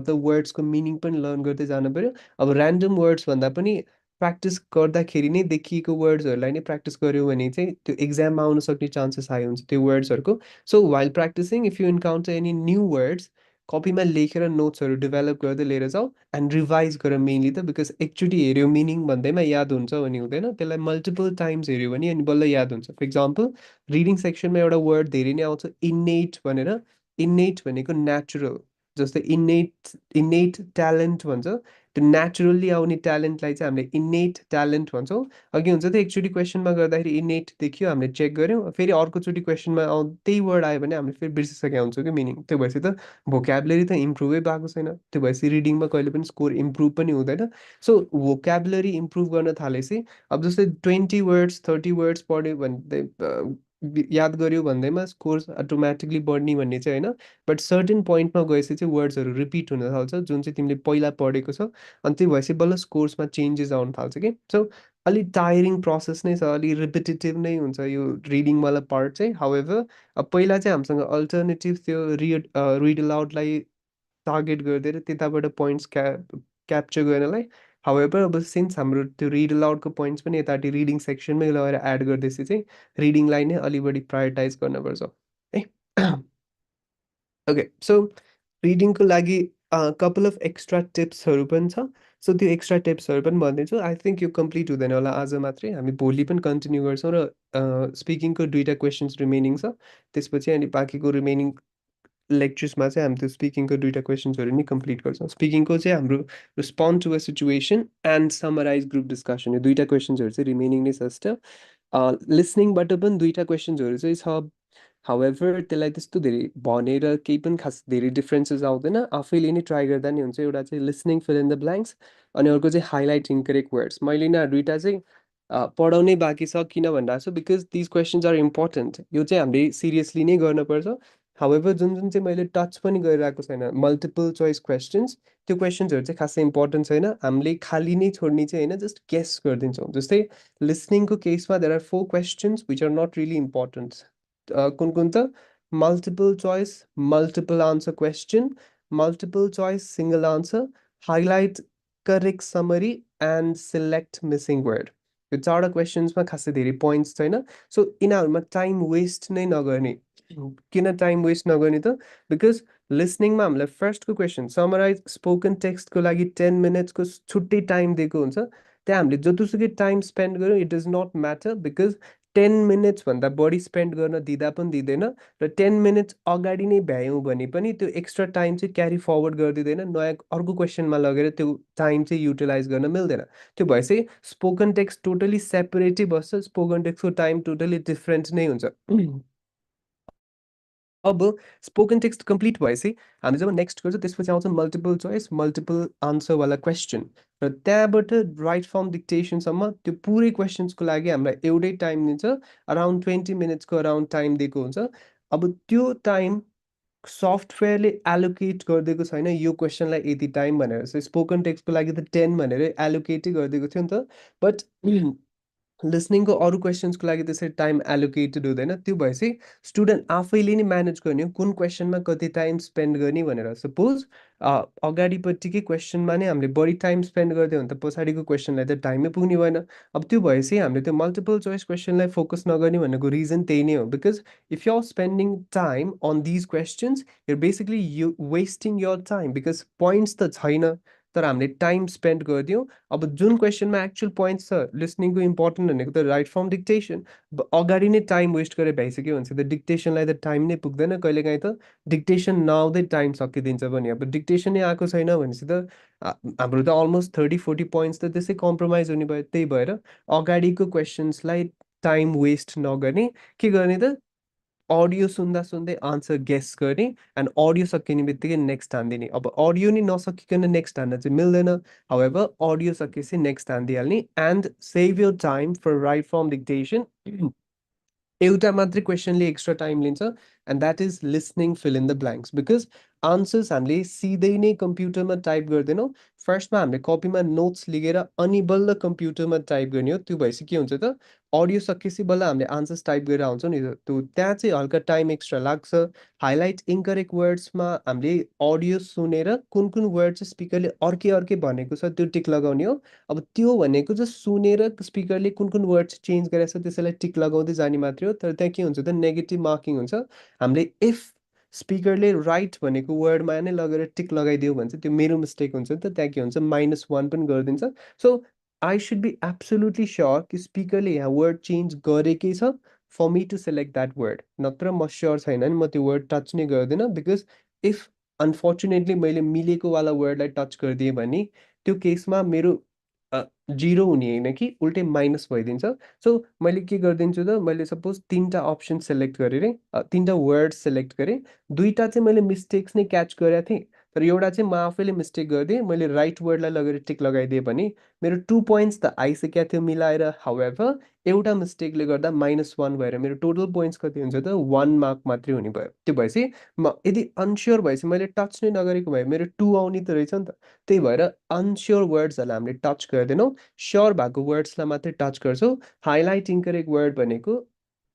मतलब वर्ड्सको मिनिङ पनि लर्न गर्दै जानु पऱ्यो अब ऱ्यान्डम वर्ड्स भन्दा पनि प्र्याक्टिस गर्दाखेरि नै देखिएको वर्ड्सहरूलाई नै प्र्याक्टिस गऱ्यो भने चाहिँ त्यो एक्जाममा आउन सक्ने चान्सेस हाई हुन्छ त्यो वर्ड्सहरूको so while practising if you encounter any new words कपीमा लेखेर नोट्सहरू डेभलप गर्दै लिएर जाऊ एन्ड रिभाइज गर मेनली त बिकज एकचोटि हेऱ्यो मिनिङ भन्दैमा याद हुन्छ भने हुँदैन त्यसलाई मल्टिपल टाइम्स हेऱ्यो भने अनि बल्ल याद हुन्छ फर इक्जाम्पल रिडिङ सेक्सनमा एउटा वर्ड धेरै नै आउँछ इन्नेट भनेर इन्नेट भनेको नेचुरल जस्तै इन्नेट इन्नेट ट्यालेन्ट भन्छ त्यो नेचुरल्ली आउने ट्यालेन्टलाई चाहिँ हामीले इन्नेट ट्यालेन्ट भन्छौँ अघि हुन्छ त एकचोटि क्वेसनमा गर्दाखेरि इन्नेट देखियो हामीले चेक गऱ्यौँ फेरि अर्कोचोटि क्वेसनमा त्यही वर्ड आयो भने हामीले फेरि बिर्सिसकेका हुन्छौँ कि मिनिङ त्यो भएपछि त भोक्याबुलरी त इम्प्रुभै भएको छैन त्यो भएपछि रिडिङमा कहिले पनि स्कोर इम्प्रुभ पनि हुँदैन सो भोक्याबुलरी इम्प्रुभ गर्न थालेपछि अब जस्तै 20 वर्ड्स 30 वर्ड्स पढ्यो भन्दै याद गर्यो भन्दैमा स्कोर अटोमेटिकली बढ्ने भन्ने चाहिँ होइन बट सर्टेन पोइन्टमा गएपछि चाहिँ वर्ड्सहरू रिपिट हुन थाल्छ जुन चाहिँ तिमीले पहिला पढेको छ अनि त्यो भएपछि बल्ल स्कोर्समा चेन्जेस आउनु थाल्छ कि सो अलिक टायरिङ प्रोसेस नै छ अलिक रिपिटेटिभ नै हुन्छ यो रिडिङवाला पार्ट चाहिँ हाउएभर अब पहिला चाहिँ हामीसँग अल्टरनेटिभ थियो रिड अलाउडलाई टार्गेट गरिदिएर त्यताबाट पोइन्ट्स क्याप्चर गर्नलाई हाउएभर अब सिन्स हाम्रो त्यो रिड अलाउडको पोइन्ट्स पनि यतापट्टि रिडिङ सेक्सनमै लगेर एड गर्दैछ चाहिँ रिडिङलाई नै अलि बढी प्रायोरिटाइज गर्नुपर्छ है ओके सो रिडिङको लागि कपाल अफ एक्स्ट्रा टिप्सहरू पनि छ सो त्यो एक्स्ट्रा टिप्सहरू पनि भनिदिन्छु आई थिङ्क यो कम्प्लिट हुँदैन होला आज मात्रै हामी भोलि पनि कन्टिन्यू गर्छौँ र स्पिकिङको दुईवटा क्वेसन्स रिमेनिङ छ त्यसपछि अनि बाँकीको रिमेनिङ लेक्चर्समा चाहिँ हामी त्यो स्पिकिङको दुईवटा क्वेसन्सहरू नि कम्प्लिट गर्छौँ स्पिकिङको चाहिँ हाम्रो respond to a situation and summarize group discussion यो दुईवटा क्वेसन्सहरू चाहिँ रिमेनिङ नै छ स्टिल लिसनिङबाट पनि दुईवटा क्वेसन्सहरू चाहिँ छ हाउएभर त्यसलाई त्यस्तो धेरै भनेर केही पनि खास धेरै डिफ्रेन्सेस आउँदैन आफैले नै ट्राई गर्दा नि हुन्छ एउटा चाहिँ listening fill in the blanks अनि अर्को चाहिँ हाइलाइट इन्करेक्ट वर्ड्स मैले यिनीहरू दुइटा चाहिँ पढाउनै बाँकी छ किन भनिरहेको छु because these questions are important यो चाहिँ हामीले सिरियसली नै गर्नुपर्छ हाउएभर जुन जुन चाहिँ मैले टच पनि गरिरहेको छैन मल्टिपल चोइस क्वेसन्स त्यो क्वेसन्सहरू चाहिँ खासै इम्पोर्टेन्ट छैन हामीले खाली नै छोड्ने चाहिँ होइन जस्ट गेस गरिदिन्छौँ जस्तै लिसनिङको केसमा there are 4 questions which are not really important कुन कुन त multiple choice multiple answer question multiple choice single answer highlight correct summary and select missing word यो 4वटा क्वेसन्समा खासै धेरै पोइन्ट्स छैन सो यिनीहरूमा टाइम वेस्ट नै नगर्ने किन टाइम वेस्ट नगर्ने त बिकज लिसनिङमा हामीलाई फर्स्टको क्वेसन समराइज स्पोकन टेक्स्टको लागि 10 मिनट्सको छुट्टै टाइम दिएको हुन्छ त्यहाँ हामीले जतिसुकै टाइम स्पेन्ड गऱ्यौँ it does not matter because 10 मिनट्सभन्दा बढी स्पेन्ड गर्न दिँदा पनि दिँदैन र 10 मिनट्स अगाडि नै भ्यायौँ भने पनि त्यो एक्स्ट्रा टाइम चाहिँ क्यारी फरवर्ड गरिदिँदैन नयाँ अर्को क्वेसनमा लगेर त्यो टाइम चाहिँ युटिलाइज गर्न मिल्दैन त्यो भएपछि स्पोकन टेक्स्ट टोटली सेपरेटै बस्छ स्पोकन टेक्स्टको टाइम टोटली डिफरेन्ट नै हुन्छ अब स्पोकन टेक्स्ट कम्प्लिट भएपछि हामी जब नेक्स्ट गर्छौँ त्यसपछि आउँछ मल्टिपल चोइस मल्टिपल आन्सरवाला क्वेसन र त्यहाँबाट राइट फर्म डिक्टेसनसम्म त्यो पुरै क्वेसन्सको लागि हामीलाई एउटै टाइम दिन्छ अराउन्ड 20 मिनट्सको अराउन्ड टाइम दिएको हुन्छ अब त्यो टाइम सफ्टवेयरले एलोकेट गरिदिएको छैन यो क्वेसनलाई यति टाइम भनेर स्पोकन टेक्स्टको लागि त 10 भनेर एलोकेटै गरिदिएको थियो नि त बट लिसनिङको अरू क्वेसन्सको लागि त्यसरी टाइम एलोकेटेड हुँदैन त्यो भएपछि स्टुडेन्ट आफैले नै म्यानेज गर्ने हो कुन क्वेसनमा कति टाइम स्पेन्ड गर्ने भनेर सपोज अगाडिपट्टिकै क्वेसनमा नै हामीले बढी टाइम स्पेन्ड गरिदियो भने त पछाडिको क्वेसनलाई त टाइमै पुग्ने भएन अब त्यो भएपछि हामीले त्यो मल्टिपल चोइस क्वेसनलाई फोकस नगर्ने भनेको रिजन त्यही नै हो because if you are spending time on these questions you're basically you wasting your time because points त छैन तर हामीले टाइम स्पेन्ड गरिदियौँ अब जुन क्वेसनमा एक्चुअल पोइन्ट्स छ लिसनिङको इम्पोर्टेन्ट भनेको त राइट फर्म डिक्टेसन अगाडि नै टाइम वेस्ट गरेर भइसक्यो भने त डिक्टेसनलाई त टाइम नै पुग्दैन कहिलेकाहीँ त डिक्टेसन नआउँदै टाइम सकिदिन्छ पनि अब डिक्टेसनै आएको छैन भनेपछि त हाम्रो त अलमोस्ट 30-40 पोइन्ट्स त त्यसै कम्प्रोमाइज हुने भयो त्यही भएर अगाडिको क्वेसन्सलाई टाइम वेस्ट नगर्ने के गर्ने त अडियो सुन्दा सुन्दै आन्सर गेस गर्ने एन्ड अडियो सकिने बित्तिकै नेक्स्ट हानिदिने अब अडियो नै नसकिकन नेक्स्ट हान्न चाहिँ मिल्दैन हाउएभर अडियो सकेपछि नेक्स्ट हानिदिइहाल्ने and save your time for write from dictation एउटा मात्रै क्वेसनले एक्स्ट्रा टाइम लिन्छ and that is listening fill in the blanks because answers हामीले सिधै नै कम्प्युटरमा टाइप गर्दैनौँ फर्स्टमा हामीले कपीमा नोट्स लिएर अनि बल्ल कम्प्युटरमा टाइप गर्ने हो त्यो भएपछि के हुन्छ त अडियो सकेपछि बल्ल हामीले आन्सर्स टाइप गरेर आउँछौँ नि त्यो त्यहाँ चाहिँ हल्का टाइम एक्स्ट्रा लाग्छ हाइलाइट इन्करेक्ट वर्ड्समा हामीले अडियो सुनेर कुन कुन वर्ड चाहिँ स्पिकरले अर्कै अर्कै भनेको छ त्यो टिक लगाउने हो अब त्यो भनेको चाहिँ सुनेर स्पिकरले कुन कुन वर्ड चेन्ज गरेको छ त्यसैलाई टिक लगाउँदै जाने मात्रै हो तर त्यहाँ के हुन्छ त नेगेटिभ मार्किङ हुन्छ हामीले इफ स्पिकरले राइट भनेको वर्डमा नै लगेर टिक लगाइदियो भने चाहिँ त्यो मेरो मिस्टेक हुन्छ नि त त्यहाँ के हुन्छ -1 पनि गरिदिन्छ so I should be absolutely sure कि स्पिकरले यहाँ वर्ड चेन्ज गरेकै छ for me to select that word नत्र म स्योर छैन नि म त्यो वर्ड टच नै गर्दिनँ बिकज इफ अनफर्चुनेटली मैले मिलेकोवाला वर्डलाई टच गरिदिएँ भने त्यो केसमा मेरो जिरो हुने होइन कि उल्टै माइनस भइदिन्छ सो मैले के गरिदिन्छु त मैले सपोज 3टा अप्सन सेलेक्ट गरेँ रे 3टा वर्ड सेलेक्ट गरेँ दुईटा चाहिँ मैले मिस्टेक्स नै क्याच गरेको थिएँ तर एउटा चाहिँ म आफैले मिस्टेक गरिदिएँ मैले राइट वर्डलाई लगेर टिक लगाइदिएँ भने मेरो 2 पोइन्ट्स त आइसकेको थियो मिलाएर हाउएभर एउटा मिस्टेकले गर्दा -1 भएर मेरो टोटल पोइन्ट्स कति हुन्छ त 1 मार्क मात्रै हुने भयो त्यो भएपछि म यदि अनस्योर भएपछि मैले टच नै नगरेको भए मेरो 2 आउने त रहेछ नि त त्यही भएर अनस्योर वर्ड्सहरूलाई हामीले टच गर्दैनौँ स्योर भएको वर्ड्सलाई मात्रै टच गर्छौँ हाइलाइट इन्करेक्ट वर्ड भनेको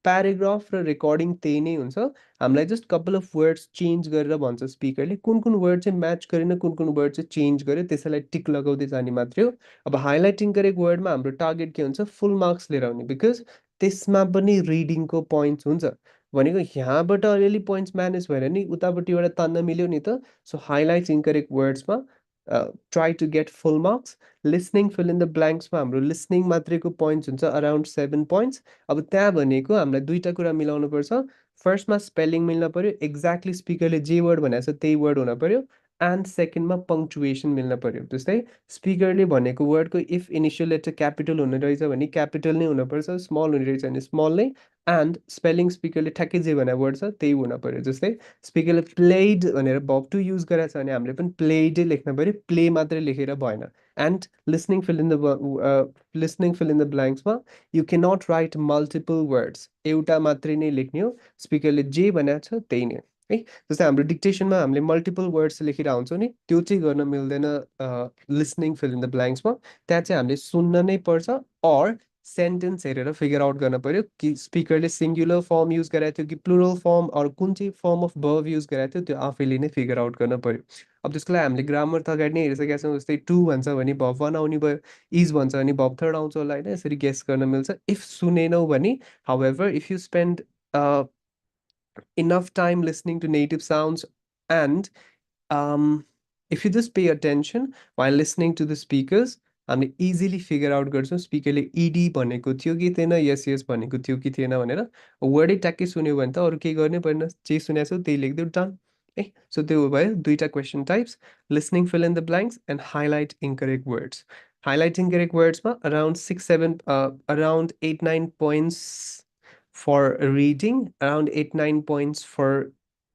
प्याराग्राफ र रेकर्डिङ त्यही नै हुन्छ हामीलाई just couple of words change गरेर भन्छ स्पिकरले कुन कुन वर्ड चाहिँ म्याच गरेन कुन कुन वर्ड चाहिँ चेन्ज गर्यो त्यसैलाई टिक लगाउँदै जाने मात्रै हो अब हाइलाइट इन्करेक्ट वर्डमा हाम्रो टार्गेट के हुन्छ फुल मार्क्स लिएर आउने बिकज त्यसमा पनि रिडिङको पोइन्ट्स हुन्छ भनेको यहाँबाट अलिअलि पोइन्ट्स म्यानेज भएर नि उतापट्टिबाट तान्न मिल्यो नि त सो हाइलाइट इन्करेक्ट वर्ड्समा try to get full marks listening fill in the ब्ल्याङ्क्समा हाम्रो लिसनिङ मात्रैको पोइन्ट्स हुन्छ अराउन्ड 7 पोइन्ट्स अब त्यहाँ भनेको हामीलाई दुईवटा कुरा मिलाउनु पर्छ फर्स्टमा स्पेलिङ मिल्न पऱ्यो एक्ज्याक्टली स्पिकरले जे वर्ड भनेको छ त्यही वर्ड हुन पऱ्यो एन्ड सेकेन्डमा पङ्क्चुएसन मिल्न पऱ्यो जस्तै स्पिकरले भनेको वर्डको इफ इनिसियल लेटर क्यापिटल हुने रहेछ भने क्यापिटल नै हुनुपर्छ स्मल हुने रहेछ भने स्मल नै एन्ड स्पेलिङ स्पिकरले ठ्याक्कै जे भनेको वर्ड छ त्यही हुन पऱ्यो जस्तै स्पिकरले प्लेड भनेर भर्ब टु युज गरेको छ भने हामीले पनि प्लेडै लेख्न पऱ्यो प्ले मात्रै लेखेर भएन and listening fill in the ब्ल्याङ्क्समा you cannot write multiple words एउटा मात्रै नै लेख्ने हो स्पिकरले जे भनेको छ त्यही नै है जस्तै हाम्रो डिक्टेसनमा हामीले मल्टिपल वर्ड्स लेखेर आउँछौँ नि त्यो चाहिँ गर्न मिल्दैन लिसनिङ फिल इन द ब्ल्याङ्क्समा त्यहाँ चाहिँ हामीले सुन्न नै पर्छ अर सेन्टेन्स हेरेर फिगर आउट गर्न पर्यो कि स्पिकरले सिङ्गुलर फर्म युज गराएको थियो कि प्लुरल फर्म अरू कुन चाहिँ फर्म अफ भर्ब युज गराएको थियो त्यो आफैले नै फिगर आउट गर्न पर्यो अब त्यसको लागि हामीले ग्रामर त अगाडि नै हेरिसकेका छौँ जस्तै टु भन्छ भने भर्ब 1 आउने भयो इज भन्छ भने भर्ब 3 आउँछ होला होइन यसरी गेस गर्न मिल्छ इफ सुनेनौ भने however if you spend enough time listening to native sounds, and um, if you just pay attention while listening to the speakers, हामीले इजिली फिगर आउट गर्छौँ स्पिकरले इडी भनेको थियो कि थिएन, यस यस भनेको थियो कि थिएन भनेर। वर्डै ट्याक्कै सुन्यो भने त अरू केही गर्नै पर्दैन, जे सुनेको छौ त्यही लेखिदेऊ, डन। है, सो त्यो भयो दुईवटा question types, listening fill in the blanks and highlight incorrect words. Highlight incorrect वर्ड्समा around 6-7 around 8-9 points for reading, around 8-9 points for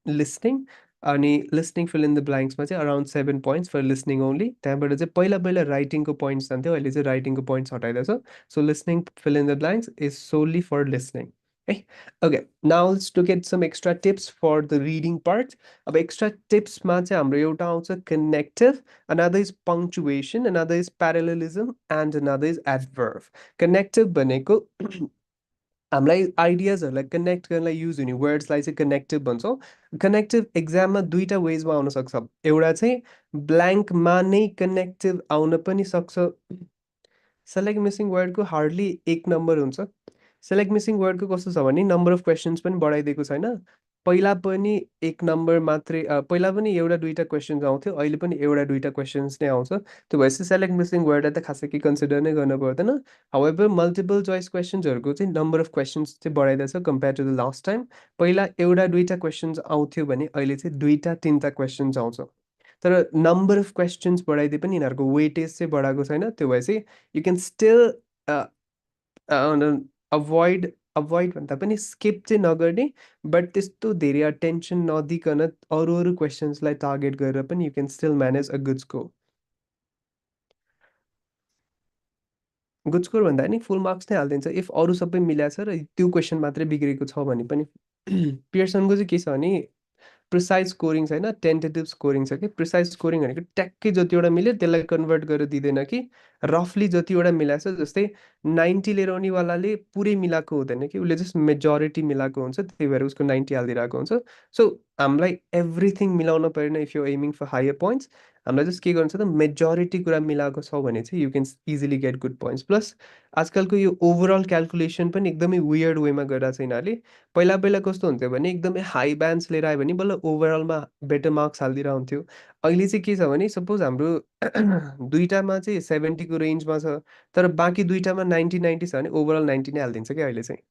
listening, अनि लिसनिङ फिल इन द ब्ल्याङ्क्समा चाहिँ around 7 points for listening only. त्यहाँबाट चाहिँ पहिला पहिला राइटिङको points जान्थ्यो, अहिले चाहिँ राइटिङको पोइन्ट्स हटाइदिएको छ। So listening fill in the blanks is solely for listening है। Okay, now let's look at some extra tips for the reading part. अब एक्स्ट्रा टिप्समा चाहिँ हाम्रो एउटा आउँछ connective, another is punctuation, another is parallelism and another is adverb. Connective भनेको हामीलाई आइडियाजहरूलाई connect गर्नलाई युज हुने वर्ड्सलाई चाहिँ कनेक्टिभ भन्छौँ। कनेक्टिभ एक्जाममा दुईवटा वेजमा आउन सक्छ। एउटा चाहिँ ब्ल्याङ्कमा नै कनेक्टिभ आउन पनि सक्छ। सेलेक्ट मिसिङ वर्डको हार्डली 1 नम्बर हुन्छ। सेलेक्ट मिसिङ वर्डको कस्तो छ भने नम्बर अफ क्वेसन्स पनि बढाइदिएको छैन। पहिला पनि 1 नम्बर मात्रै, पहिला पनि एउटा दुईवटा क्वेसन्स आउँथ्यो, अहिले पनि एउटा दुईवटा क्वेसन्स नै आउँछ। त्यो भएपछि सेलेक्ट मिसिङ वर्डलाई त खासै केही कन्सिडर नै गर्नु पर्दैन। हाउएभर मल्टिपल चोइस क्वेसन्सहरूको चाहिँ नम्बर अफ क्वेसन्स चाहिँ बढाइदिएको छ compare to the last time. पहिला एउटा दुईवटा क्वेसन्स आउँथ्यो भने अहिले चाहिँ दुईवटा तिनवटा क्वेसन्स आउँछ। तर नम्बर अफ क्वेसन्स बढाइदिए पनि यिनीहरूको वेटेज चाहिँ बढाएको छैन। त्यो भएपछि you can still avoid, avoid भन्दा पनि स्किप चाहिँ नगर्ने, बट त्यस्तो धेरै अटेन्सन नदिकन अरू अरू क्वेसन्सलाई टार्गेट गरेर पनि you can still manage a good score. Good score भन्दा नि फुल मार्क्स नै हालिदिन्छ इफ अरू सबै मिलाएको छ र त्यो क्वेसन मात्रै बिग्रेको छ भने पनि। पियर्सनको चाहिँ के छ भने प्रिसाइज स्कोरिङ छैन, टेन्टेटिभ स्कोरिङ छ कि। प्रिसाइज स्कोरिङ भनेको ट्याक्कै जतिवटा मिल्यो त्यसलाई कन्भर्ट गरेर दिँदैन कि, रफली जतिवटा मिलाएको छ। जस्तै 90 लिएर आउनेवालाले पुरै मिलाएको हुँदैन कि, उसले जस्ट मेजोरिटी मिलाएको हुन्छ, त्यही भएर उसको 90 हालिदिरहेको हुन्छ। सो हामीलाई एभ्रिथिङ मिलाउन परेन if you aiming for higher points. हामीलाई जस्ट के गर्नु छ त मेजोरिटी कुरा मिलाएको छ भने चाहिँ you can easily get good points. Plus आजकलको यो ओभरअल क्यालकुलेसन पनि एकदमै वियर्ड वेमा गरिरहेको छ यिनीहरूले। पहिला पहिला कस्तो हुन्थ्यो भने एकदमै हाई ब्यान्ड्स लिएर आयो भने बल्ल ओभरअलमा बेटर मार्क्स हालिदिएर हुन्थ्यो। अहिले चाहिँ के छ भने सपोज हाम्रो दुईवटामा चाहिँ 70को रेन्जमा छ, तर बाँकी दुईवटामा 90 छ भने ओभरअल 90 नै हालिदिन्छ क्या अहिले चाहिँ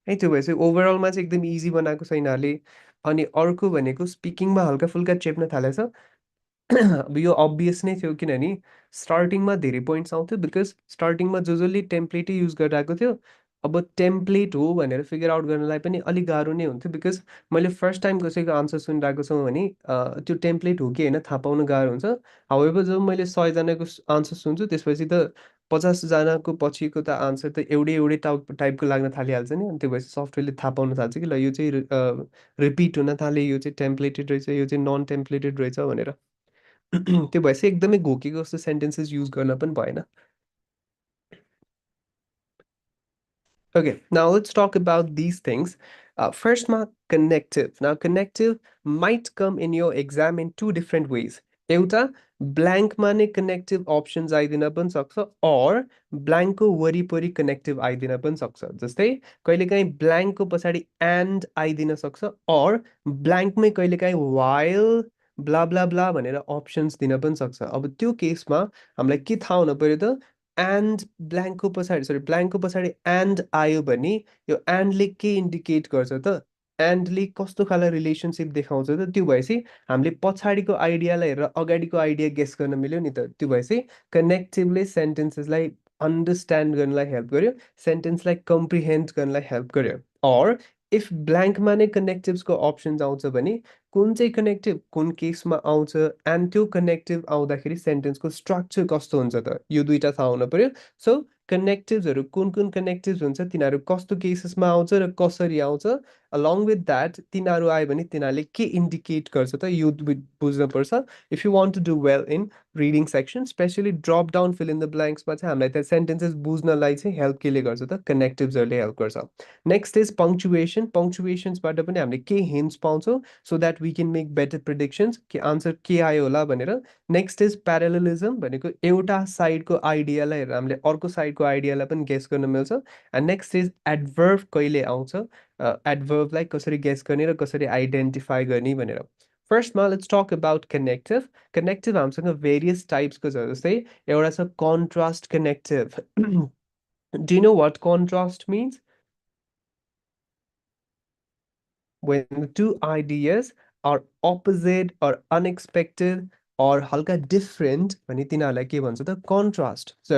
है। त्यो भएपछि ओभरअलमा चाहिँ एकदम इजी बनाएको छ यिनीहरूले। अनि अर्को भनेको स्पिकिङमा हल्का फुल्का चेप्न थालेछ। अब यो अब्भियस नै थियो किनभने स्टार्टिङमा धेरै पोइन्ट्स आउँथ्यो, बिकज स्टार्टिङमा जसले टेम्प्लेटै युज गरिरहेको थियो। अब टेम्प्लेट हो भनेर फिगर आउट गर्नलाई पनि अलिक गाह्रो नै हुन्थ्यो, बिकज मैले फर्स्ट टाइम कसैको आन्सर सुनिरहेको छु भने त्यो टेम्प्लेट हो कि होइन थाहा पाउनु गाह्रो हुन्छ। हाउएभर जब मैले 100जनाको आन्सर सुन्छु त्यसपछि त 50जनाको पछिको त आन्सर त एउटै एउटै टाइपको लाग्न थालिहाल्छ नि। अनि त्यो भएपछि सफ्टवेयरले थाहा पाउन थाल्छ कि ल यो चाहिँ रिपिट हुन थाल्यो, यो चाहिँ टेम्प्लेटेड रहेछ, यो चाहिँ नन टेम्प्लेटेड रहेछ भनेर। त्यो भएपछि एकदमै घोकेको जस्तो सेन्टेन्सेस युज गर्न पनि भएन। Okay, now let's talk about these things. First, mark connective. Now, connective might come in your exam in two different ways. एउटा ब्ल्याङ्कमा नै कनेक्टिभ अप्सन्स आइदिन पनि सक्छ, or ब्ल्याङ्कको वरिपरि कनेक्टिभ आइदिन पनि सक्छ। जस्तै कहिलेकाहीँ ब्ल्याङ्कको पछाडि एन्ड आइदिन सक्छ, or ब्ल्याङ्कमै कहिलेकाहीँ while ब्ला ब्ला ब्ला भनेर अप्सन्स दिन पनि सक्छ। अब त्यो केसमा हामीलाई के थाहा हुनु पर्यो त, एन्ड ब्ल्याङ्कको पछाडि, सरी ब्ल्याङ्कको पछाडि एन्ड आयो भने यो एन्डले के इन्डिकेट गर्छ त, एन्डले कस्तो खाले रिलेसनसिप देखाउँछ त, त्यो भएपछि हामीले पछाडिको आइडियालाई हेरेर अगाडिको आइडिया गेस गर्न मिल्यो नि त। त्यो भएपछि कनेक्टिभले सेन्टेन्सेसलाई अन्डरस्ट्यान्ड गर्नलाई हेल्प गर्यो, सेन्टेन्सलाई कम्प्रिहेन्ड गर्नलाई हेल्प गर्यो। अर इफ ब्ल्याङ्कमा नै कनेक्टिभ्सको अप्सन्स आउँछ भने कुन चाहिँ कनेक्टिभ कुन केसमा आउँछ एन्ड त्यो कनेक्टिभ आउँदाखेरि सेन्टेन्सको स्ट्रक्चर कस्तो हुन्छ त, यो दुईवटा थाहा हुनु पर्यो। सो कनेक्टिभ्सहरू कुन कुन कनेक्टिभ्स हुन्छ, तिनीहरू कस्तो केसेसमा आउँछ र कसरी आउँछ, अलङ विथ द्याट तिनीहरू आयो भने तिनीहरूले के इन्डिकेट गर्छ त, यो बुझ्नुपर्छ if you want to do well in reading section. Specially drop down fill in the ब्ल्याङ्क्समा चाहिँ हामीलाई त्यहाँ सेन्टेन्सेस बुझ्नलाई चाहिँ हेल्प केले गर्छ त, कनेक्टिभ्सहरूले हेल्प गर्छ। Next is punctuation. पङ्क्चुएसन्सबाट पनि हामीले के हिन्ट्स पाउँछौँ so that we can make better predictions कि आन्सर के आयो होला भनेर। नेक्स्ट इज प्यारलिजम भनेको एउटा साइडको आइडियालाई हेरेर हामीले अर्को साइडको आइडियालाई पनि गेस गर्न मिल्छ। एन्ड नेक्स्ट इज एडभर्ब कहिले आउँछ, एडभर्बलाई कसरी गेस गर्ने र कसरी आइडेन्टिफाई गर्ने भनेर फर्स्टमा let's talk about connective connective हामीसँग भेरियस टाइप्सको छ जस्तै एउटा छ contrast connective do you know what contrast means when the two ideas are opposite or unexpected or halka different भने तिनीहरूलाई के भन्छ त कन्ट्रास्ट सो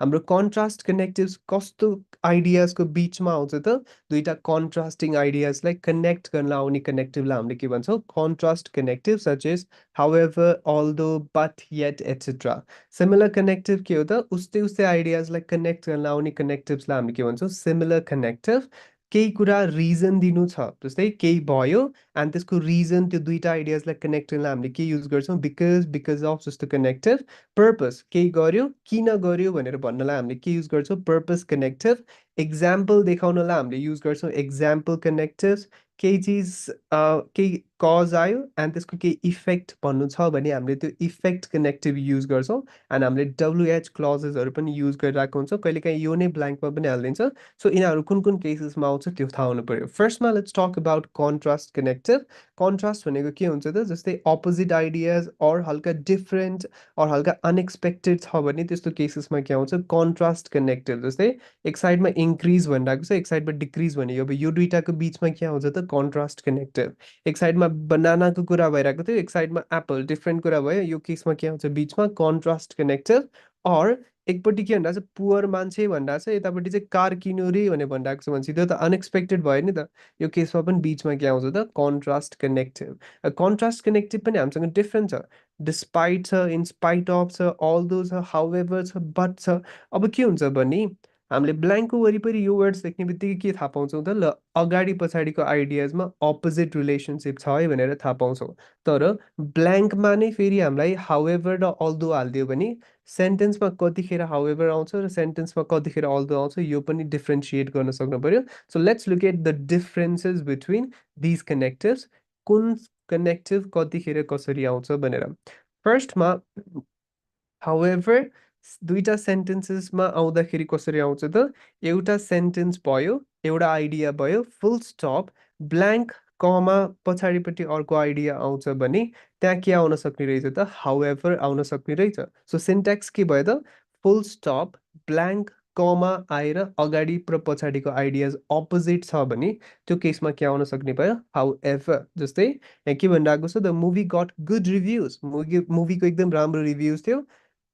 हाम्रो कन्ट्रास्ट कनेक्टिभ्स कस्तो आइडियाज को बीचमा आउँछ त दुईटा कन्ट्रास्टिङ आइडियाजलाई कनेक्ट गर्न आउने कनेक्टिभलाई हामीले के भन्छौँ contrast connective such as however although but yet etc similar connective के हो त उस्तै उस्तै आइडियाजलाई कनेक्ट गर्न आउने कनेक्टिभ्सलाई हामीले के भन्छौँ सिमिलर कनेक्टिभ केही कुरा रिजन दिनु छ जस्तै केही भयो एन्ड त्यसको रिजन त्यो दुईटा आइडियाजलाई कनेक्ट गर्न हामीले के युज गर्छौँ बिकज अफ जस्तो कनेक्टिभ पर्पस केही गर्यो किन गर्यो भनेर भन्नलाई हामीले के युज गर्छौँ पर्पस कनेक्टिभ एक्जाम्पल देखाउनलाई हामीले युज गर्छौँ एक्जाम्पल कनेक्टिभ केही चिज केही कज आयो एन्ड त्यसको केही इफेक्ट भन्नु छ भने हामीले त्यो इफेक्ट कनेक्टिभ युज गर्छौँ एन्ड हामीले डब्लुएच क्लजेसहरू पनि युज गरिरहेको हुन्छ कहिलेकाहीँ यो नै ब्ल्याङ्कमा पनि हालिदिन्छ सो यिनीहरू कुन कुन केसेसमा आउँछ त्यो थाहा हुनु पर्यो फर्स्टमा let's talk about contrast connective contrast भनेको के हुन्छ त जस्तै अपोजिट आइडियाज अर हल्का डिफरेन्ट अर हल्का अनएक्सपेक्टेड छ भने त्यस्तो केसेसमा के आउँछ कन्ट्रास्ट कनेक्टिभ जस्तै एक साइडमा इन्क्रिज भनिरहेको छ एक साइडमा डिक्रिज भने अब यो दुइटाको बिचमा के आउँछ त कन्ट्रास्ट कनेक्टिभ एक साइडमा बनानाको कुरा भइरहेको थियो एक साइडमा एप्पल डिफरेन्ट कुरा भयो यो केसमा के आउँछ बिचमा कन्ट्रास्ट कनेक्टिभ अर एकपट्टि के भनिरहेको छ पुवर मान्छे भनिरहेको छ यतापट्टि चाहिँ कार किन्यो रे भनेर भनिरहेको छ भनेपछि त्यो त अनएक्सपेक्टेड भयो नि त यो केसमा पनि बिचमा के आउँछ त कन्ट्रास्ट कनेक्टिभ कन्ट्रास्ट कनेक्टिभ पनि हामीसँग डिफ्रेन्ट छ डिस्पाइट छ इन्स्पाइट अफ छ अल दो छ हाउएभर छ बट छ अब के हुन्छ भने हामीले ब्ल्याङ्कको वरिपरि यो वर्ड्स देख्ने बित्तिकै के थाहा पाउँछौँ त ल अगाडि पछाडिको आइडियाजमा अपोजिट रिलेसनसिप छ है भनेर थाहा पाउँछौँ तर ब्ल्याङ्कमा नै फेरि हामीलाई हाउएभर र अल्दो हालिदियो भने सेन्टेन्समा कतिखेर हाउएभर आउँछ र सेन्टेन्समा कतिखेर अल्दो आउँछ यो पनि डिफ्रेन्सिएट गर्न सक्नु पर्यो so let's look at the differences between these connectives कुन कनेक्टिभ कतिखेर कसरी आउँछ भनेर फर्स्टमा हाउएभर दुईटा सेन्टेन्सेसमा आउँदाखेरि कसरी आउँछ त एउटा सेन्टेन्स भयो एउटा आइडिया भयो फुल स्टप ब्ल्याङ्क कमा पछाडिपट्टि अर्को आइडिया आउँछ भने त्यहाँ के आउन सक्ने रहेछ त हाउएभर आउन सक्ने रहेछ सो सिन्ट्याक्स के भयो त फुल स्टप ब्ल्याङ्क कमा आएर अगाडि र पछाडिको आइडियाज अपोजिट छ भने त्यो केसमा के आउन सक्ने भयो हाउएभर जस्तै यहाँ के भनिरहेको छ the movie got good reviews मुभीको एकदम राम्रो रिभ्युज थियो